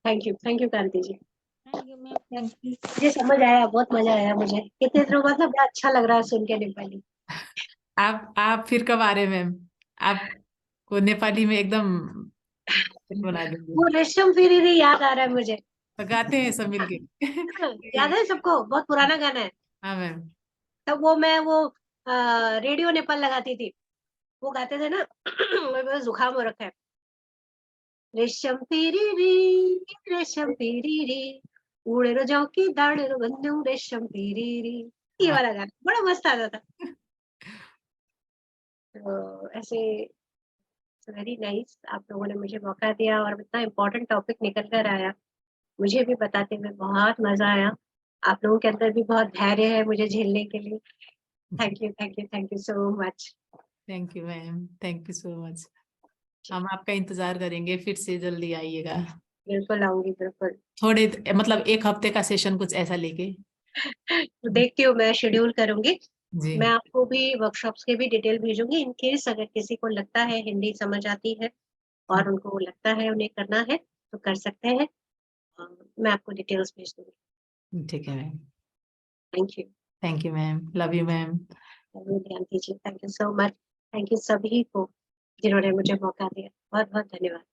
Thank you Kanti ji. Thank you ma'am, thank you. मुझे समझ आया, बहुत मजा आया मुझे, कितने दिनों बाद ना बड़ा अच्छा लग रहा है सुन के नेपाली। आप फिर कब आ रहे हैं मैम? आपको नेपाली में एकदम बना देंगे। वो रेशम फिरी याद आ रहा है मुझे। तो गाते हैं सब मिलके। याद है सबको? बहुत पुराना गाना है। हाँ मैम। तब मैं रेडियो नेपाल लगाती थी, वो गाते थे ना। मेरे जुकाम हो रखा है। रेशम पिरीरी उड़ेर जाओ की दाड़ेर बंदू रेशम पिरीरी, ये वाला गाना बड़ा मस्त आता था। तो ऐसे वेरी नाइस, आप लोगों ने मुझे मौका दिया और इतना इम्पोर्टेंट टॉपिक निकल कर आया, मुझे भी बताते हुए बहुत मजा आया। आप लोगों के अंदर भी बहुत धैर्य है मुझे झेलने के लिए। Thank you so much. Thank you ma'am, thank you so much. हम आपका इंतजार करेंगे, फिर से जल्दी आइएगा। बिल्कुल आऊंगी, बिल्कुल। थोड़े मतलब 1 हफ्ते का सेशन कुछ ऐसा लेके। तो देखती हूँ, मैं शेड्यूल करूंगी। जी मैं आपको भी वर्कशॉप्स के भी डिटेल भेजूंगी, इन केस अगर किसी को लगता है हिंदी समझ आती है और उनको लगता है उन्हें करना है तो कर सकते हैं। मैं आपको डिटेल्स भेज दूंगी। ठीक है ma'am. Thank you ma'am, love you ma'am. ध्यान दीजिए। Thank you so much. Thank you सभी को जिन्होंने मुझे मौका दिया, बहुत बहुत धन्यवाद।